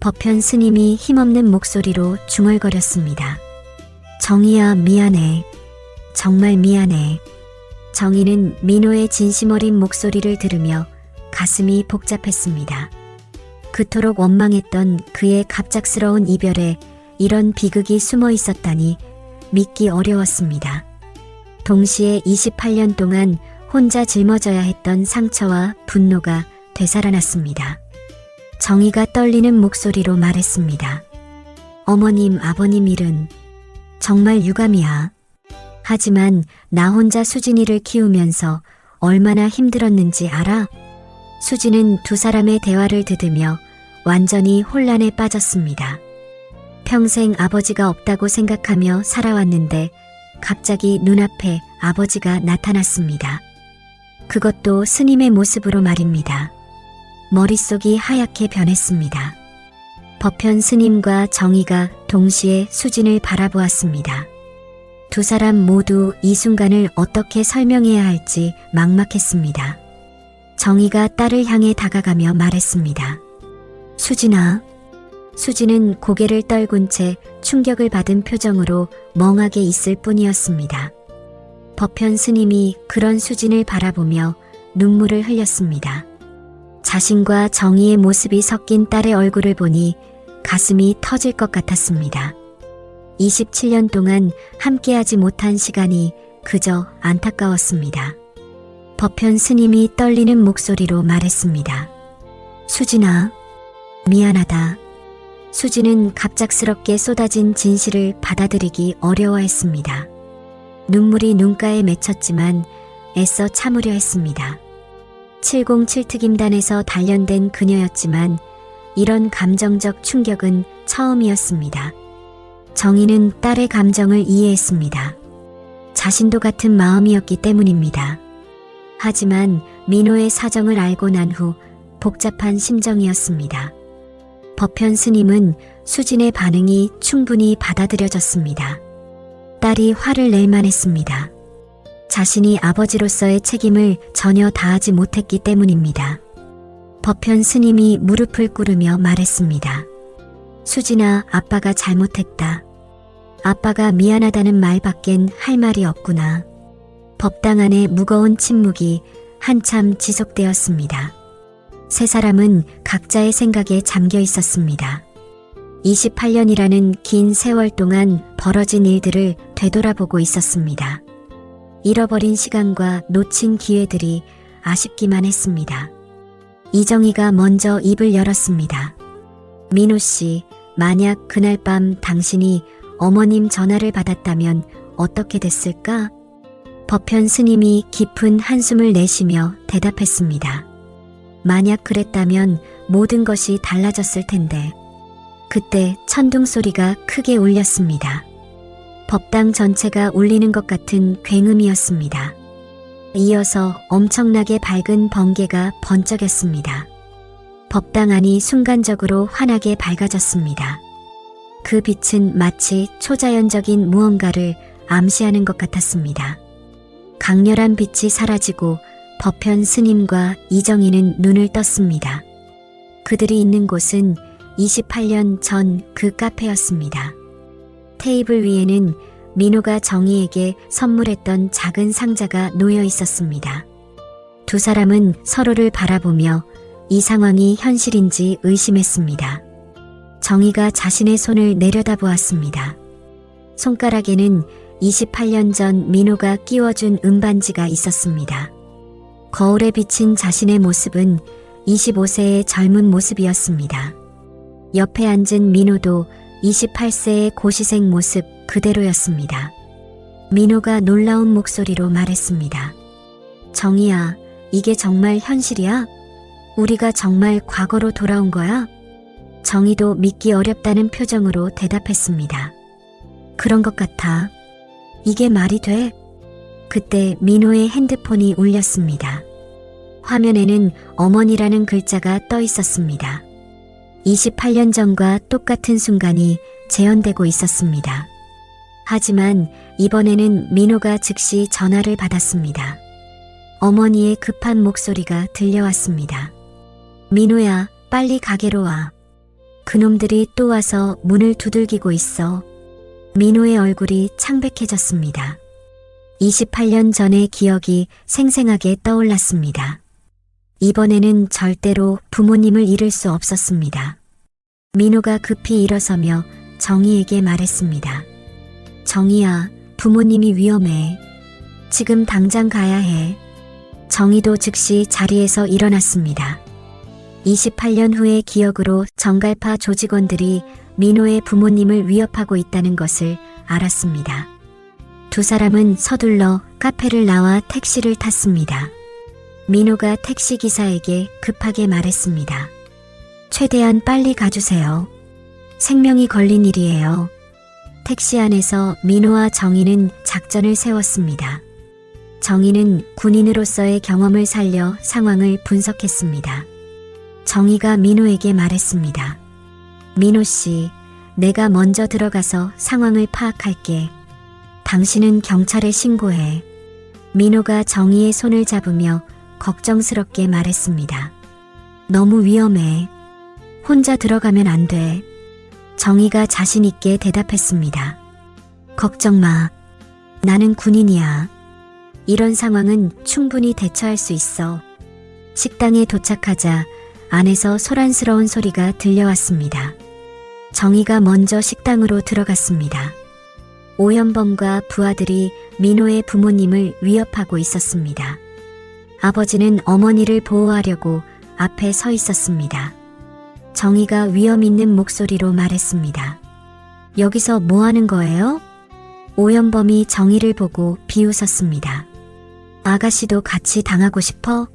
법현 스님이 힘없는 목소리로 중얼거렸습니다. 정희야, 미안해. 정말 미안해. 정희는 민호의 진심 어린 목소리를 들으며 가슴이 복잡했습니다. 그토록 원망했던 그의 갑작스러운 이별에 이런 비극이 숨어 있었다니 믿기 어려웠습니다. 동시에 28년 동안 혼자 짊어져야 했던 상처와 분노가 되살아났습니다. 정희가 떨리는 목소리로 말했습니다. 어머님, 아버님 일은 정말 유감이야. 하지만 나 혼자 수진이를 키우면서 얼마나 힘들었는지 알아? 수진은 두 사람의 대화를 들으며 완전히 혼란에 빠졌습니다. 평생 아버지가 없다고 생각하며 살아왔는데 갑자기 눈앞에 아버지가 나타났습니다. 그것도 스님의 모습으로 말입니다. 머릿속이 하얗게 변했습니다. 법현 스님과 정희가 동시에 수진을 바라보았습니다. 두 사람 모두 이 순간을 어떻게 설명해야 할지 막막했습니다. 정희가 딸을 향해 다가가며 말했습니다. 수진아. 수진은 고개를 떨군 채 충격을 받은 표정으로 멍하게 있을 뿐이었습니다. 법현 스님이 그런 수진을 바라보며 눈물을 흘렸습니다. 자신과 정희의 모습이 섞인 딸의 얼굴을 보니 가슴이 터질 것 같았습니다. 27년 동안 함께하지 못한 시간이 그저 안타까웠습니다. 법현 스님이 떨리는 목소리로 말했습니다. 수진아, 미안하다. 수진은 갑작스럽게 쏟아진 진실을 받아들이기 어려워했습니다. 눈물이 눈가에 맺혔지만 애써 참으려 했습니다. 707특임단에서 단련된 그녀였지만 이런 감정적 충격은 처음이었습니다. 정희는 딸의 감정을 이해했습니다. 자신도 같은 마음이었기 때문입니다. 하지만 민호의 사정을 알고 난 후 복잡한 심정이었습니다. 법현 스님은 수진의 반응이 충분히 받아들여졌습니다. 딸이 화를 낼 만했습니다. 자신이 아버지로서의 책임을 전혀 다하지 못했기 때문입니다. 법현 스님이 무릎을 꿇으며 말했습니다. 수진아, 아빠가 잘못했다. 아빠가 미안하다는 말밖엔 할 말이 없구나. 법당 안에 무거운 침묵이 한참 지속되었습니다. 세 사람은 각자의 생각에 잠겨 있었습니다. 28년이라는 긴 세월 동안 벌어진 일들을 되돌아보고 있었습니다. 잃어버린 시간과 놓친 기회들이 아쉽기만 했습니다. 이정희가 먼저 입을 열었습니다. 민호 씨, 만약 그날 밤 당신이 어머님 전화를 받았다면 어떻게 됐을까? 법현 스님이 깊은 한숨을 내쉬며 대답했습니다. 만약 그랬다면 모든 것이 달라졌을 텐데. 그때 천둥 소리가 크게 울렸습니다. 법당 전체가 울리는 것 같은 굉음이었습니다. 이어서 엄청나게 밝은 번개가 번쩍였습니다. 법당 안이 순간적으로 환하게 밝아졌습니다. 그 빛은 마치 초자연적인 무언가를 암시하는 것 같았습니다. 강렬한 빛이 사라지고 법현 스님과 이정희는 눈을 떴습니다. 그들이 있는 곳은 28년 전 그 카페였습니다. 테이블 위에는 민호가 정희에게 선물했던 작은 상자가 놓여 있었습니다. 두 사람은 서로를 바라보며 이 상황이 현실인지 의심했습니다. 정희가 자신의 손을 내려다보았습니다. 손가락에는 28년 전 민호가 끼워준 은반지가 있었습니다. 거울에 비친 자신의 모습은 25세의 젊은 모습이었습니다. 옆에 앉은 민호도 28세의 고시생 모습 그대로였습니다. 민호가 놀라운 목소리로 말했습니다. 정희야, 이게 정말 현실이야? 우리가 정말 과거로 돌아온 거야? 정희도 믿기 어렵다는 표정으로 대답했습니다. 그런 것 같아. 이게 말이 돼? 그때 민호의 핸드폰이 울렸습니다. 화면에는 어머니라는 글자가 떠 있었습니다. 28년 전과 똑같은 순간이 재현되고 있었습니다. 하지만 이번에는 민호가 즉시 전화를 받았습니다. 어머니의 급한 목소리가 들려왔습니다. 민호야, 빨리 가게로 와. 그놈들이 또 와서 문을 두들기고 있어. 민호의 얼굴이 창백해졌습니다. 28년 전의 기억이 생생하게 떠올랐습니다. 이번에는 절대로 부모님을 잃을 수 없었습니다. 민호가 급히 일어서며 정희에게 말했습니다. 정희야, 부모님이 위험해. 지금 당장 가야 해. 정희도 즉시 자리에서 일어났습니다. 28년 후의 기억으로 정갈파 조직원들이 민호의 부모님을 위협하고 있다는 것을 알았습니다. 두 사람은 서둘러 카페를 나와 택시를 탔습니다. 민호가 택시기사에게 급하게 말했습니다. 최대한 빨리 가주세요. 생명이 걸린 일이에요. 택시 안에서 민호와 정희는 작전을 세웠습니다. 정희는 군인으로서의 경험을 살려 상황을 분석했습니다. 정희가 민호에게 말했습니다. 민호 씨, 내가 먼저 들어가서 상황을 파악할게. 당신은 경찰에 신고해. 민호가 정희의 손을 잡으며 걱정스럽게 말했습니다. 너무 위험해. 혼자 들어가면 안 돼. 정희가 자신 있게 대답했습니다. 걱정 마. 나는 군인이야. 이런 상황은 충분히 대처할 수 있어. 식당에 도착하자 안에서 소란스러운 소리가 들려왔습니다. 정희가 먼저 식당으로 들어갔습니다. 오연범과 부하들이 민호의 부모님을 위협하고 있었습니다. 아버지는 어머니를 보호하려고 앞에 서 있었습니다. 정희가 위험 있는 목소리로 말했습니다. 여기서 뭐 하는 거예요? 오연범이 정희를 보고 비웃었습니다. 아가씨도 같이 당하고 싶어?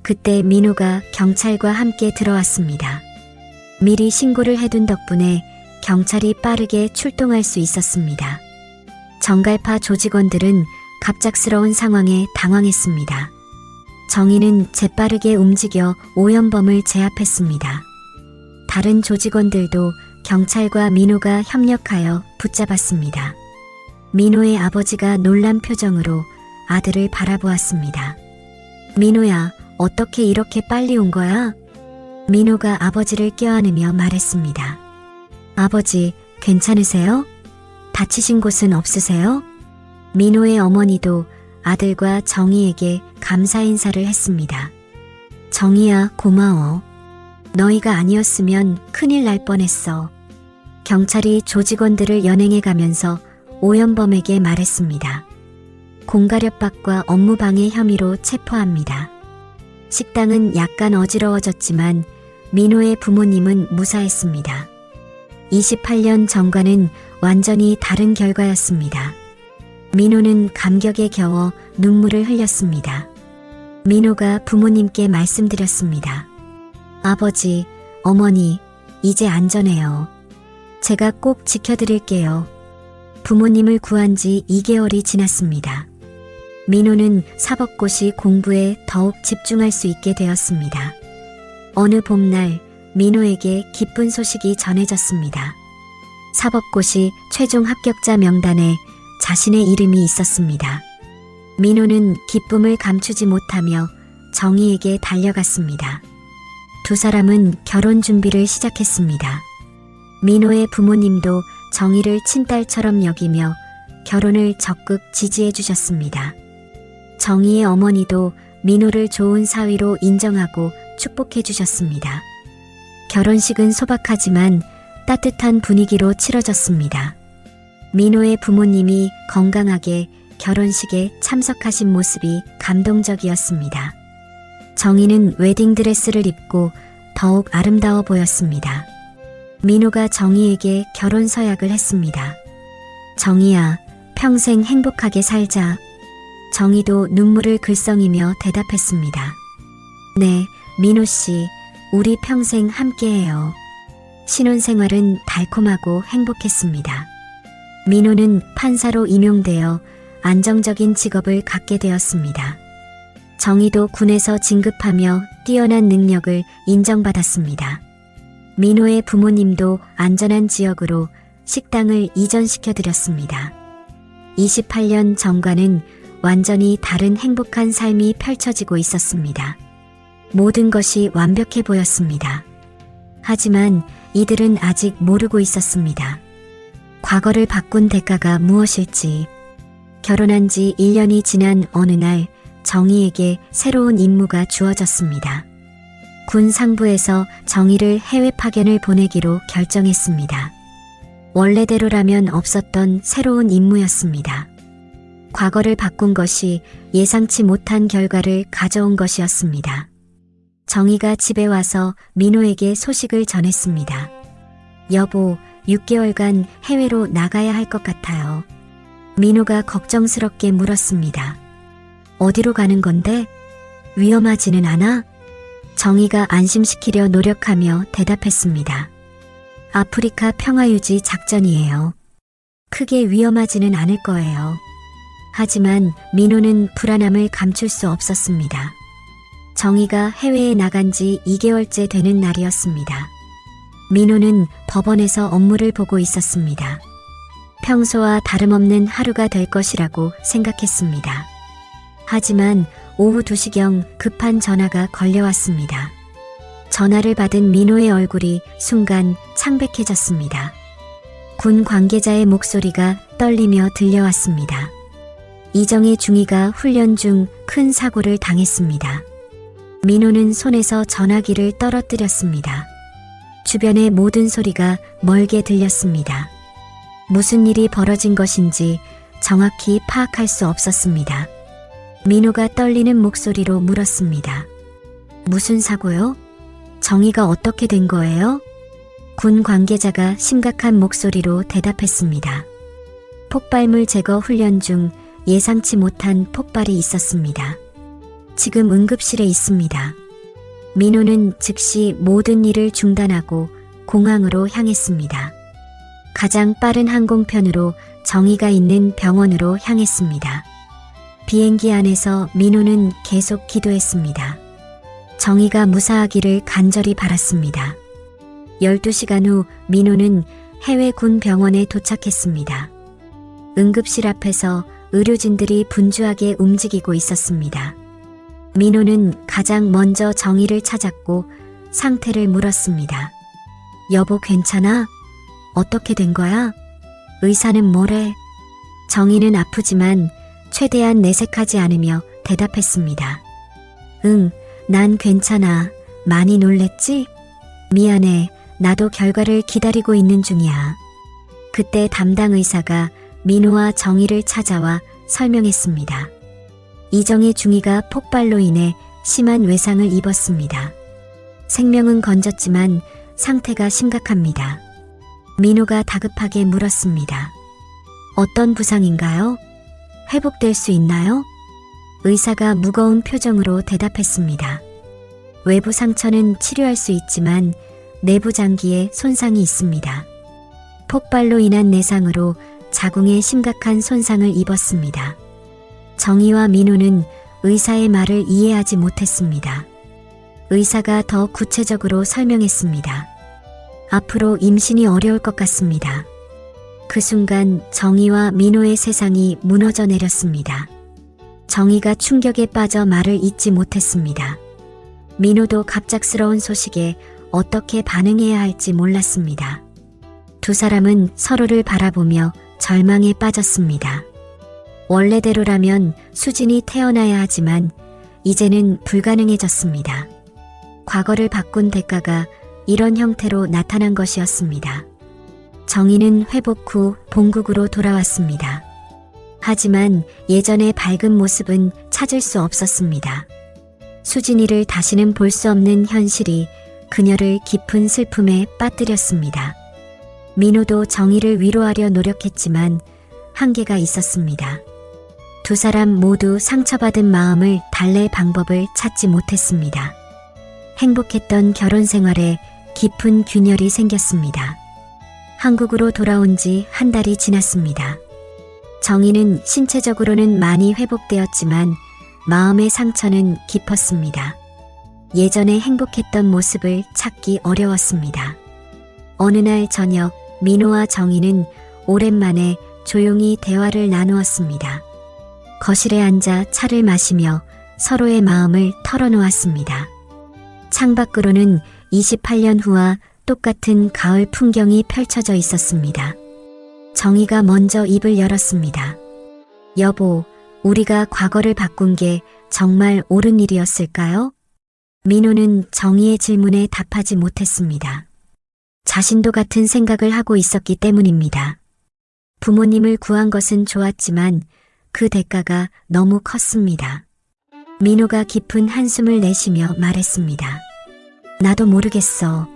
그때 민호가 경찰과 함께 들어왔습니다. 미리 신고를 해둔 덕분에 경찰이 빠르게 출동할 수 있었습니다. 정갈파 조직원들은 갑작스러운 상황에 당황했습니다. 정희는 재빠르게 움직여 오연범을 제압했습니다. 다른 조직원들도 경찰과 민호가 협력하여 붙잡았습니다. 민호의 아버지가 놀란 표정으로 아들을 바라보았습니다. 민호야, 어떻게 이렇게 빨리 온 거야? 민호가 아버지를 껴안으며 말했습니다. 아버지, 괜찮으세요? 다치신 곳은 없으세요? 민호의 어머니도 아들과 정희에게 감사 인사를 했습니다. 정희야, 고마워. 너희가 아니었으면 큰일 날 뻔했어. 경찰이 조직원들을 연행해 가면서 오연범에게 말했습니다. 공가렵박과 업무방해 혐의로 체포합니다. 식당은 약간 어지러워졌지만 민호의 부모님은 무사했습니다. 28년 전과는 완전히 다른 결과였습니다. 민호는 감격에 겨워 눈물을 흘렸습니다. 민호가 부모님께 말씀드렸습니다. 아버지, 어머니, 이제 안전해요. 제가 꼭 지켜드릴게요. 부모님을 구한 지 2개월이 지났습니다. 민호는 사법고시 공부에 더욱 집중할 수 있게 되었습니다. 어느 봄날 민호에게 기쁜 소식이 전해졌습니다. 사법고시 최종 합격자 명단에 자신의 이름이 있었습니다. 민호는 기쁨을 감추지 못하며 정희에게 달려갔습니다. 두 사람은 결혼 준비를 시작했습니다. 민호의 부모님도 정희를 친딸처럼 여기며 결혼을 적극 지지해 주셨습니다. 정희의 어머니도 민호를 좋은 사위로 인정하고 축복해 주셨습니다. 결혼식은 소박하지만 따뜻한 분위기로 치러졌습니다. 민호의 부모님이 건강하게 결혼식에 참석하신 모습이 감동적이었습니다. 정희는 웨딩드레스를 입고 더욱 아름다워 보였습니다. 민호가 정희에게 결혼 서약을 했습니다. 정희야, 평생 행복하게 살자. 정희도 눈물을 글썽이며 대답했습니다. 네, 민호 씨, 우리 평생 함께해요. 신혼생활은 달콤하고 행복했습니다. 민호는 판사로 임용되어 안정적인 직업을 갖게 되었습니다. 정희도 군에서 진급하며 뛰어난 능력을 인정받았습니다. 민호의 부모님도 안전한 지역으로 식당을 이전시켜드렸습니다. 28년 전과는 완전히 다른 행복한 삶이 펼쳐지고 있었습니다. 모든 것이 완벽해 보였습니다. 하지만 이들은 아직 모르고 있었습니다. 과거를 바꾼 대가가 무엇일지. 결혼한 지 1년이 지난 어느 날 정희에게 새로운 임무가 주어졌습니다. 군 상부에서 정희를 해외 파견을 보내기로 결정했습니다. 원래대로라면 없었던 새로운 임무였습니다. 과거를 바꾼 것이 예상치 못한 결과를 가져온 것이었습니다. 정희가 집에 와서 민호에게 소식을 전했습니다. 여보, 6개월간 해외로 나가야 할 것 같아요. 민호가 걱정스럽게 물었습니다. 어디로 가는 건데? 위험하지는 않아? 정희가 안심시키려 노력하며 대답했습니다. 아프리카 평화유지 작전이에요. 크게 위험하지는 않을 거예요. 하지만 민호는 불안함을 감출 수 없었습니다. 정희가 해외에 나간 지 2개월째 되는 날이었습니다. 민호는 법원에서 업무를 보고 있었습니다. 평소와 다름없는 하루가 될 것이라고 생각했습니다. 하지만 오후 2시경 급한 전화가 걸려왔습니다. 전화를 받은 민호의 얼굴이 순간 창백해졌습니다. 군 관계자의 목소리가 떨리며 들려왔습니다. 이정의 중위가 훈련 중 큰 사고를 당했습니다. 민호는 손에서 전화기를 떨어뜨렸습니다. 주변의 모든 소리가 멀게 들렸습니다. 무슨 일이 벌어진 것인지 정확히 파악할 수 없었습니다. 민호가 떨리는 목소리로 물었습니다. 무슨 사고요? 정희가 어떻게 된 거예요? 군 관계자가 심각한 목소리로 대답했습니다. 폭발물 제거 훈련 중 예상치 못한 폭발이 있었습니다. 지금 응급실에 있습니다. 민호는 즉시 모든 일을 중단하고 공항으로 향했습니다. 가장 빠른 항공편으로 정희가 있는 병원으로 향했습니다. 비행기 안에서 민호는 계속 기도했습니다. 정희가 무사하기를 간절히 바랐습니다. 12시간 후 민호는 해외 군 병원에 도착했습니다. 응급실 앞에서 의료진들이 분주하게 움직이고 있었습니다. 민호는 가장 먼저 정희를 찾았고 상태를 물었습니다. 여보 괜찮아? 어떻게 된 거야? 의사는 뭐래? 정희는 아프지만 최대한 내색하지 않으며 대답했습니다. 응, 난 괜찮아. 많이 놀랬지? 미안해. 나도 결과를 기다리고 있는 중이야. 그때 담당 의사가 민호와 정희를 찾아와 설명했습니다. 이정의 중위가 폭발로 인해 심한 외상을 입었습니다. 생명은 건졌지만 상태가 심각합니다. 민호가 다급하게 물었습니다. 어떤 부상인가요? 회복될 수 있나요? 의사가 무거운 표정으로 대답했습니다. 외부 상처는 치료할 수 있지만 내부 장기에 손상이 있습니다. 폭발로 인한 내상으로 자궁에 심각한 손상을 입었습니다. 정희와 민호는 의사의 말을 이해하지 못했습니다. 의사가 더 구체적으로 설명했습니다. 앞으로 임신이 어려울 것 같습니다. 그 순간 정희와 민호의 세상이 무너져 내렸습니다. 정희가 충격에 빠져 말을 잇지 못했습니다. 민호도 갑작스러운 소식에 어떻게 반응해야 할지 몰랐습니다. 두 사람은 서로를 바라보며 절망에 빠졌습니다. 원래대로라면 수진이 태어나야 하지만 이제는 불가능해졌습니다. 과거를 바꾼 대가가 이런 형태로 나타난 것이었습니다. 정희는 회복 후 본국으로 돌아왔습니다. 하지만 예전의 밝은 모습은 찾을 수 없었습니다. 수진이를 다시는 볼 수 없는 현실이 그녀를 깊은 슬픔에 빠뜨렸습니다. 민호도 정희를 위로하려 노력했지만 한계가 있었습니다. 두 사람 모두 상처받은 마음을 달랠 방법을 찾지 못했습니다. 행복했던 결혼 생활에 깊은 균열이 생겼습니다. 한국으로 돌아온 지 한 달이 지났습니다. 정희는 신체적으로는 많이 회복되었지만 마음의 상처는 깊었습니다. 예전에 행복했던 모습을 찾기 어려웠습니다. 어느 날 저녁 민호와 정희는 오랜만에 조용히 대화를 나누었습니다. 거실에 앉아 차를 마시며 서로의 마음을 털어놓았습니다. 창밖으로는 28년 후와 똑같은 가을 풍경이 펼쳐져 있었습니다. 정희가 먼저 입을 열었습니다. 여보, 우리가 과거를 바꾼 게 정말 옳은 일이었을까요? 민호는 정희의 질문에 답하지 못했습니다. 자신도 같은 생각을 하고 있었기 때문입니다. 부모님을 구한 것은 좋았지만 그 대가가 너무 컸습니다. 민호가 깊은 한숨을 내쉬며 말했습니다. 나도 모르겠어.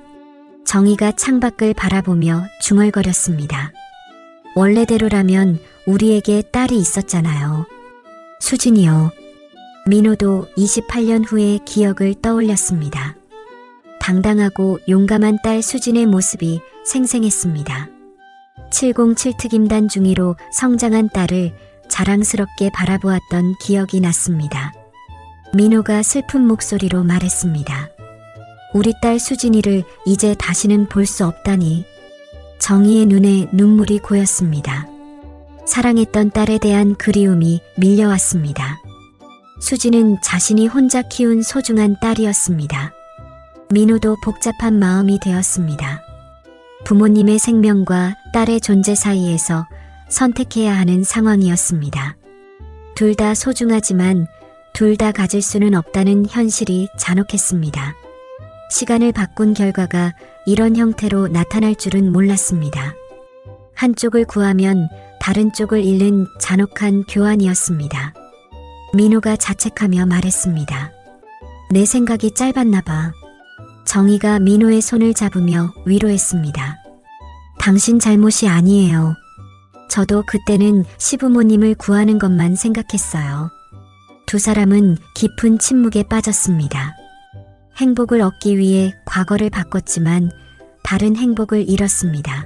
정희가 창밖을 바라보며 중얼거렸습니다. 원래대로라면 우리에게 딸이 있었잖아요. 수진이요. 민호도 28년 후의 기억을 떠올렸습니다. 당당하고 용감한 딸 수진의 모습이 생생했습니다. 707 특임단 중위로 성장한 딸을 자랑스럽게 바라보았던 기억이 났습니다. 민호가 슬픈 목소리로 말했습니다. 우리 딸 수진이를 이제 다시는 볼 수 없다니. 정희의 눈에 눈물이 고였습니다. 사랑했던 딸에 대한 그리움이 밀려왔습니다. 수진은 자신이 혼자 키운 소중한 딸이었습니다. 민호도 복잡한 마음이 되었습니다. 부모님의 생명과 딸의 존재 사이에서 선택해야 하는 상황이었습니다. 둘 다 소중하지만 둘 다 가질 수는 없다는 현실이 잔혹했습니다. 시간을 바꾼 결과가 이런 형태로 나타날 줄은 몰랐습니다. 한쪽을 구하면 다른 쪽을 잃는 잔혹한 교환이었습니다. 민호가 자책하며 말했습니다. 내 생각이 짧았나 봐. 정희가 민호의 손을 잡으며 위로했습니다. 당신 잘못이 아니에요. 저도 그때는 시부모님을 구하는 것만 생각했어요. 두 사람은 깊은 침묵에 빠졌습니다. 행복을 얻기 위해 과거를 바꿨지만 다른 행복을 잃었습니다.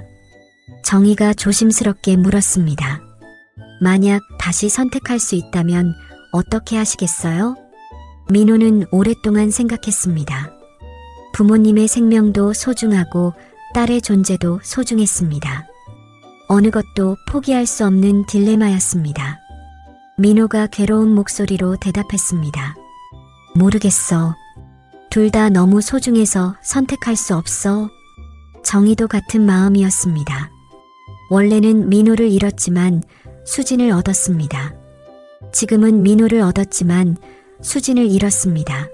정희가 조심스럽게 물었습니다. 만약 다시 선택할 수 있다면 어떻게 하시겠어요? 민호는 오랫동안 생각했습니다. 부모님의 생명도 소중하고 딸의 존재도 소중했습니다. 어느 것도 포기할 수 없는 딜레마였습니다. 민호가 괴로운 목소리로 대답했습니다. 모르겠어. 둘 다 너무 소중해서 선택할 수 없어. 정희도 같은 마음이었습니다. 원래는 민호를 잃었지만 수진을 얻었습니다. 지금은 민호를 얻었지만 수진을 잃었습니다.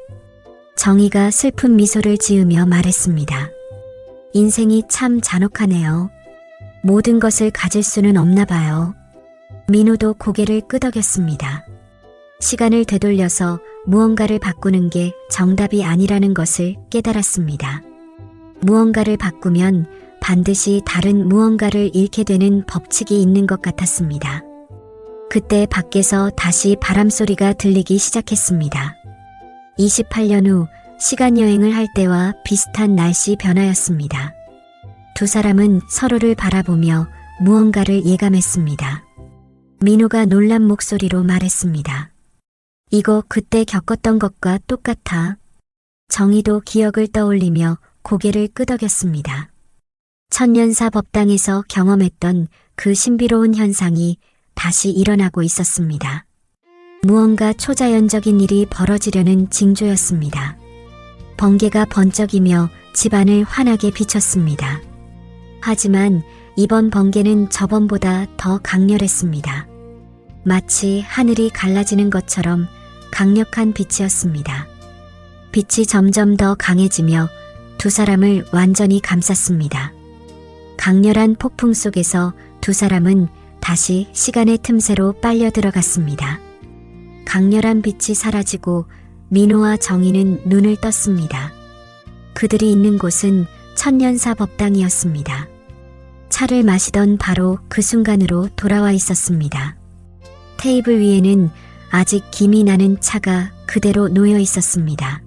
정희가 슬픈 미소를 지으며 말했습니다. 인생이 참 잔혹하네요. 모든 것을 가질 수는 없나 봐요. 민호도 고개를 끄덕였습니다. 시간을 되돌려서 무언가를 바꾸는 게 정답이 아니라는 것을 깨달았습니다. 무언가를 바꾸면 반드시 다른 무언가를 잃게 되는 법칙이 있는 것 같았습니다. 그때 밖에서 다시 바람소리가 들리기 시작했습니다. 28년 후 시간여행을 할 때와 비슷한 날씨 변화였습니다. 두 사람은 서로를 바라보며 무언가를 예감했습니다. 민호가 놀란 목소리로 말했습니다. 이거 그때 겪었던 것과 똑같아. 정희도 기억을 떠올리며 고개를 끄덕였습니다. 천년사 법당에서 경험했던 그 신비로운 현상이 다시 일어나고 있었습니다. 무언가 초자연적인 일이 벌어지려는 징조였습니다. 번개가 번쩍이며 집안을 환하게 비췄습니다. 하지만 이번 번개는 저번보다 더 강렬했습니다. 마치 하늘이 갈라지는 것처럼 강력한 빛이었습니다. 빛이 점점 더 강해지며 두 사람을 완전히 감쌌습니다. 강렬한 폭풍 속에서 두 사람은 다시 시간의 틈새로 빨려 들어갔습니다. 강렬한 빛이 사라지고 민호와 정희는 눈을 떴습니다. 그들이 있는 곳은 천년사 법당이었습니다. 차를 마시던 바로 그 순간으로 돌아와 있었습니다. 테이블 위에는 아직 김이 나는 차가 그대로 놓여 있었습니다.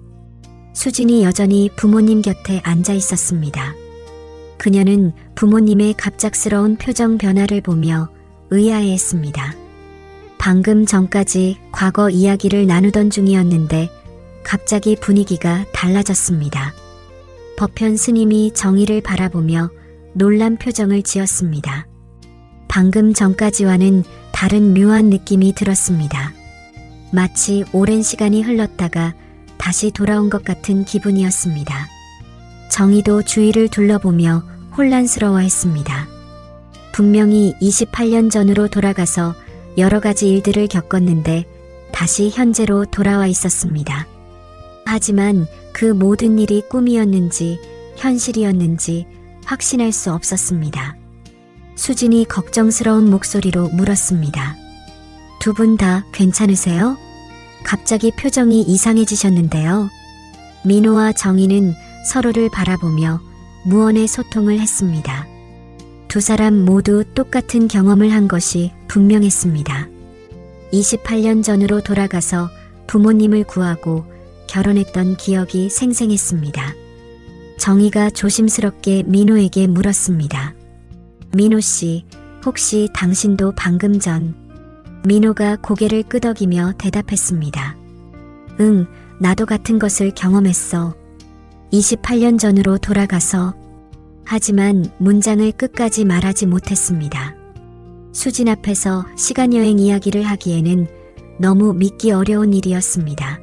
수진이 여전히 부모님 곁에 앉아 있었습니다. 그녀는 부모님의 갑작스러운 표정 변화를 보며 의아해했습니다. 방금 전까지 과거 이야기를 나누던 중이었는데 갑자기 분위기가 달라졌습니다. 법현 스님이 정희를 바라보며 놀란 표정을 지었습니다. 방금 전까지와는 다른 묘한 느낌이 들었습니다. 마치 오랜 시간이 흘렀다가 다시 돌아온 것 같은 기분이었습니다. 정희도 주위를 둘러보며 혼란스러워했습니다. 분명히 28년 전으로 돌아가서 여러 가지 일들을 겪었는데 다시 현재로 돌아와 있었습니다. 하지만 그 모든 일이 꿈이었는지 현실이었는지 확신할 수 없었습니다. 수진이 걱정스러운 목소리로 물었습니다. 두 분 다 괜찮으세요? 갑자기 표정이 이상해지셨는데요. 민호와 정희는 서로를 바라보며 무언의 소통을 했습니다. 두 사람 모두 똑같은 경험을 한 것이 분명했습니다. 28년 전으로 돌아가서 부모님을 구하고 결혼했던 기억이 생생했습니다. 정희가 조심스럽게 민호에게 물었습니다. 민호 씨, 혹시 당신도 방금 전 민호가 고개를 끄덕이며 대답했습니다. 응, 나도 같은 것을 경험했어. 28년 전으로 돌아가서. 하지만 문장을 끝까지 말하지 못했습니다. 수진 앞에서 시간여행 이야기를 하기에는 너무 믿기 어려운 일이었습니다.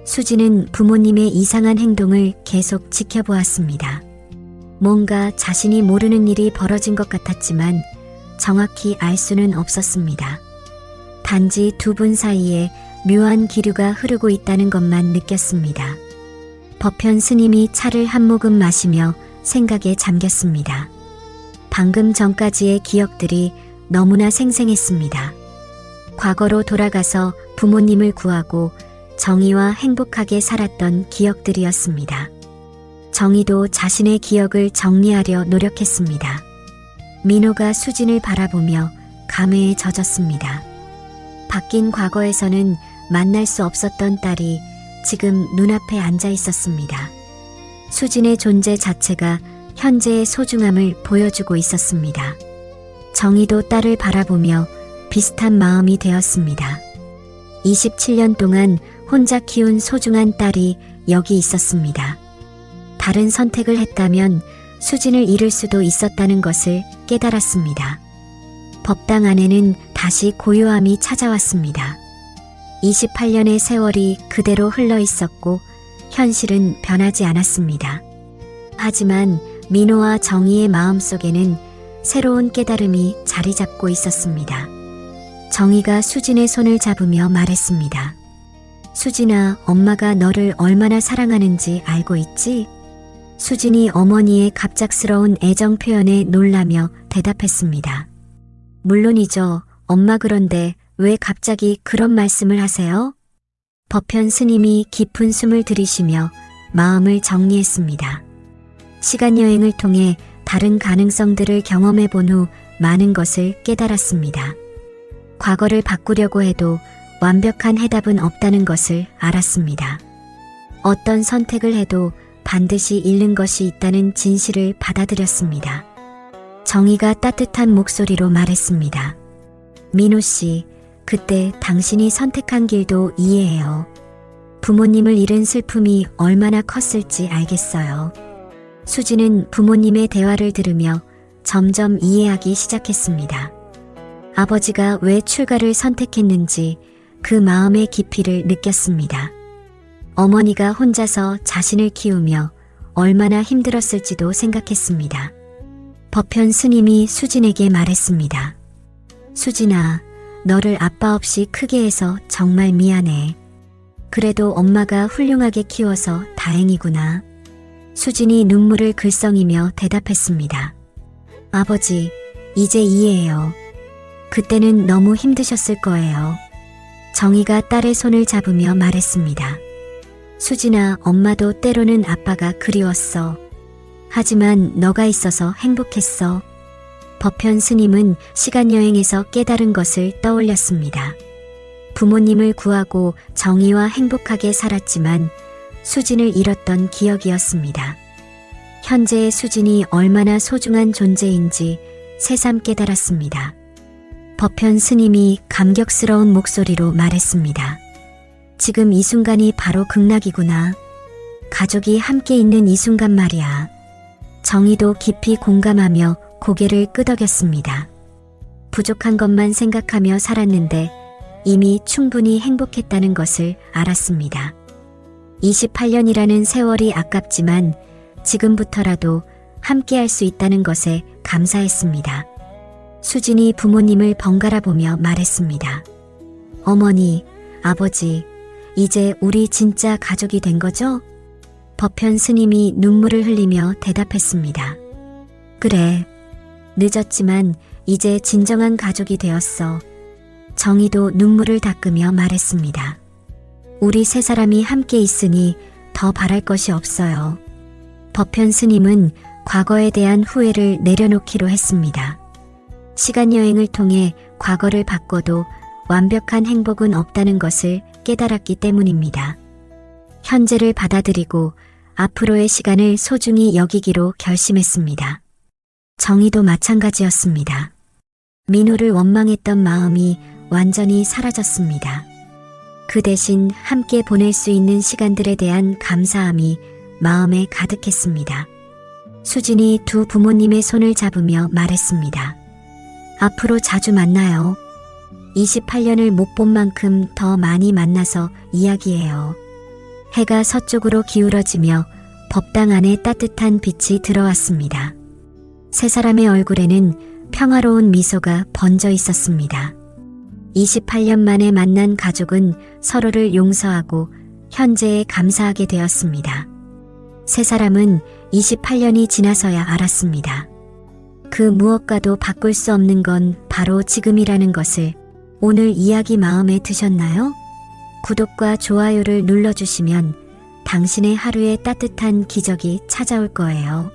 수진은 부모님의 이상한 행동을 계속 지켜보았습니다. 뭔가 자신이 모르는 일이 벌어진 것 같았지만 정확히 알 수는 없었습니다. 단지 두 분 사이에 묘한 기류가 흐르고 있다는 것만 느꼈습니다. 법현 스님이 차를 한 모금 마시며 생각에 잠겼습니다. 방금 전까지의 기억들이 너무나 생생했습니다. 과거로 돌아가서 부모님을 구하고 정의와 행복하게 살았던 기억들이었습니다. 정의도 자신의 기억을 정리하려 노력했습니다. 민호가 수진을 바라보며 감회에 젖었습니다. 바뀐 과거에서는 만날 수 없었던 딸이 지금 눈앞에 앉아 있었습니다. 수진의 존재 자체가 현재의 소중함을 보여주고 있었습니다. 정의도 딸을 바라보며 비슷한 마음이 되었습니다. 27년 동안 혼자 키운 소중한 딸이 여기 있었습니다. 다른 선택을 했다면 수진을 잃을 수도 있었다는 것을 깨달았습니다. 법당 안에는 다시 고요함이 찾아왔습니다. 28년의 세월이 그대로 흘러 있었고 현실은 변하지 않았습니다. 하지만 민호와 정의의 마음속에는 새로운 깨달음이 자리 잡고 있었습니다. 정의가 수진의 손을 잡으며 말했습니다. 수진아, 엄마가 너를 얼마나 사랑하는지 알고 있지? 수진이 어머니의 갑작스러운 애정 표현에 놀라며 대답했습니다. 물론이죠. 엄마, 그런데 왜 갑자기 그런 말씀을 하세요? 법현 스님이 깊은 숨을 들이쉬며 마음을 정리했습니다. 시간여행을 통해 다른 가능성들을 경험해 본 후 많은 것을 깨달았습니다. 과거를 바꾸려고 해도 완벽한 해답은 없다는 것을 알았습니다. 어떤 선택을 해도 반드시 잃는 것이 있다는 진실을 받아들였습니다. 정의가 따뜻한 목소리로 말했습니다. 민호 씨, 그때 당신이 선택한 길도 이해해요. 부모님을 잃은 슬픔이 얼마나 컸을지 알겠어요. 수지는 부모님의 대화를 들으며 점점 이해하기 시작했습니다. 아버지가 왜 출가를 선택했는지 그 마음의 깊이를 느꼈습니다. 어머니가 혼자서 자신을 키우며 얼마나 힘들었을지도 생각했습니다. 법현 스님이 수진에게 말했습니다. 수진아, 너를 아빠 없이 크게 해서 정말 미안해. 그래도 엄마가 훌륭하게 키워서 다행이구나. 수진이 눈물을 글썽이며 대답했습니다. 아버지, 이제 이해해요. 그때는 너무 힘드셨을 거예요. 정의가 딸의 손을 잡으며 말했습니다. 수진아, 엄마도 때로는 아빠가 그리웠어. 하지만 너가 있어서 행복했어. 법현 스님은 시간여행에서 깨달은 것을 떠올렸습니다. 부모님을 구하고 정의와 행복하게 살았지만 수진을 잃었던 기억이었습니다. 현재의 수진이 얼마나 소중한 존재인지 새삼 깨달았습니다. 법현 스님이 감격스러운 목소리로 말했습니다. 지금 이 순간이 바로 극락이구나. 가족이 함께 있는 이 순간 말이야. 정의도 깊이 공감하며 고개를 끄덕였습니다. 부족한 것만 생각하며 살았는데 이미 충분히 행복했다는 것을 알았습니다. 28년이라는 세월이 아깝지만 지금부터라도 함께 할 수 있다는 것에 감사했습니다. 수진이 부모님을 번갈아 보며 말했습니다. 어머니, 아버지, 이제 우리 진짜 가족이 된 거죠? 법현 스님이 눈물을 흘리며 대답했습니다. 그래, 늦었지만 이제 진정한 가족이 되었어. 정의도 눈물을 닦으며 말했습니다. 우리 세 사람이 함께 있으니 더 바랄 것이 없어요. 법현 스님은 과거에 대한 후회를 내려놓기로 했습니다. 시간여행을 통해 과거를 바꿔도 완벽한 행복은 없다는 것을 깨달았기 때문입니다. 현재를 받아들이고 앞으로의 시간을 소중히 여기기로 결심했습니다. 정의도 마찬가지였습니다. 민호를 원망했던 마음이 완전히 사라졌습니다. 그 대신 함께 보낼 수 있는 시간들에 대한 감사함이 마음에 가득했습니다. 수진이 두 부모님의 손을 잡으며 말했습니다. 앞으로 자주 만나요. 28년을 못 본 만큼 더 많이 만나서 이야기해요. 해가 서쪽으로 기울어지며 법당 안에 따뜻한 빛이 들어왔습니다. 세 사람의 얼굴에는 평화로운 미소가 번져 있었습니다. 28년 만에 만난 가족은 서로를 용서하고 현재에 감사하게 되었습니다. 세 사람은 28년이 지나서야 알았습니다. 그 무엇과도 바꿀 수 없는 건 바로 지금이라는 것을. 오늘 이야기 마음에 드셨나요? 구독과 좋아요를 눌러주시면 당신의 하루에 따뜻한 기적이 찾아올 거예요.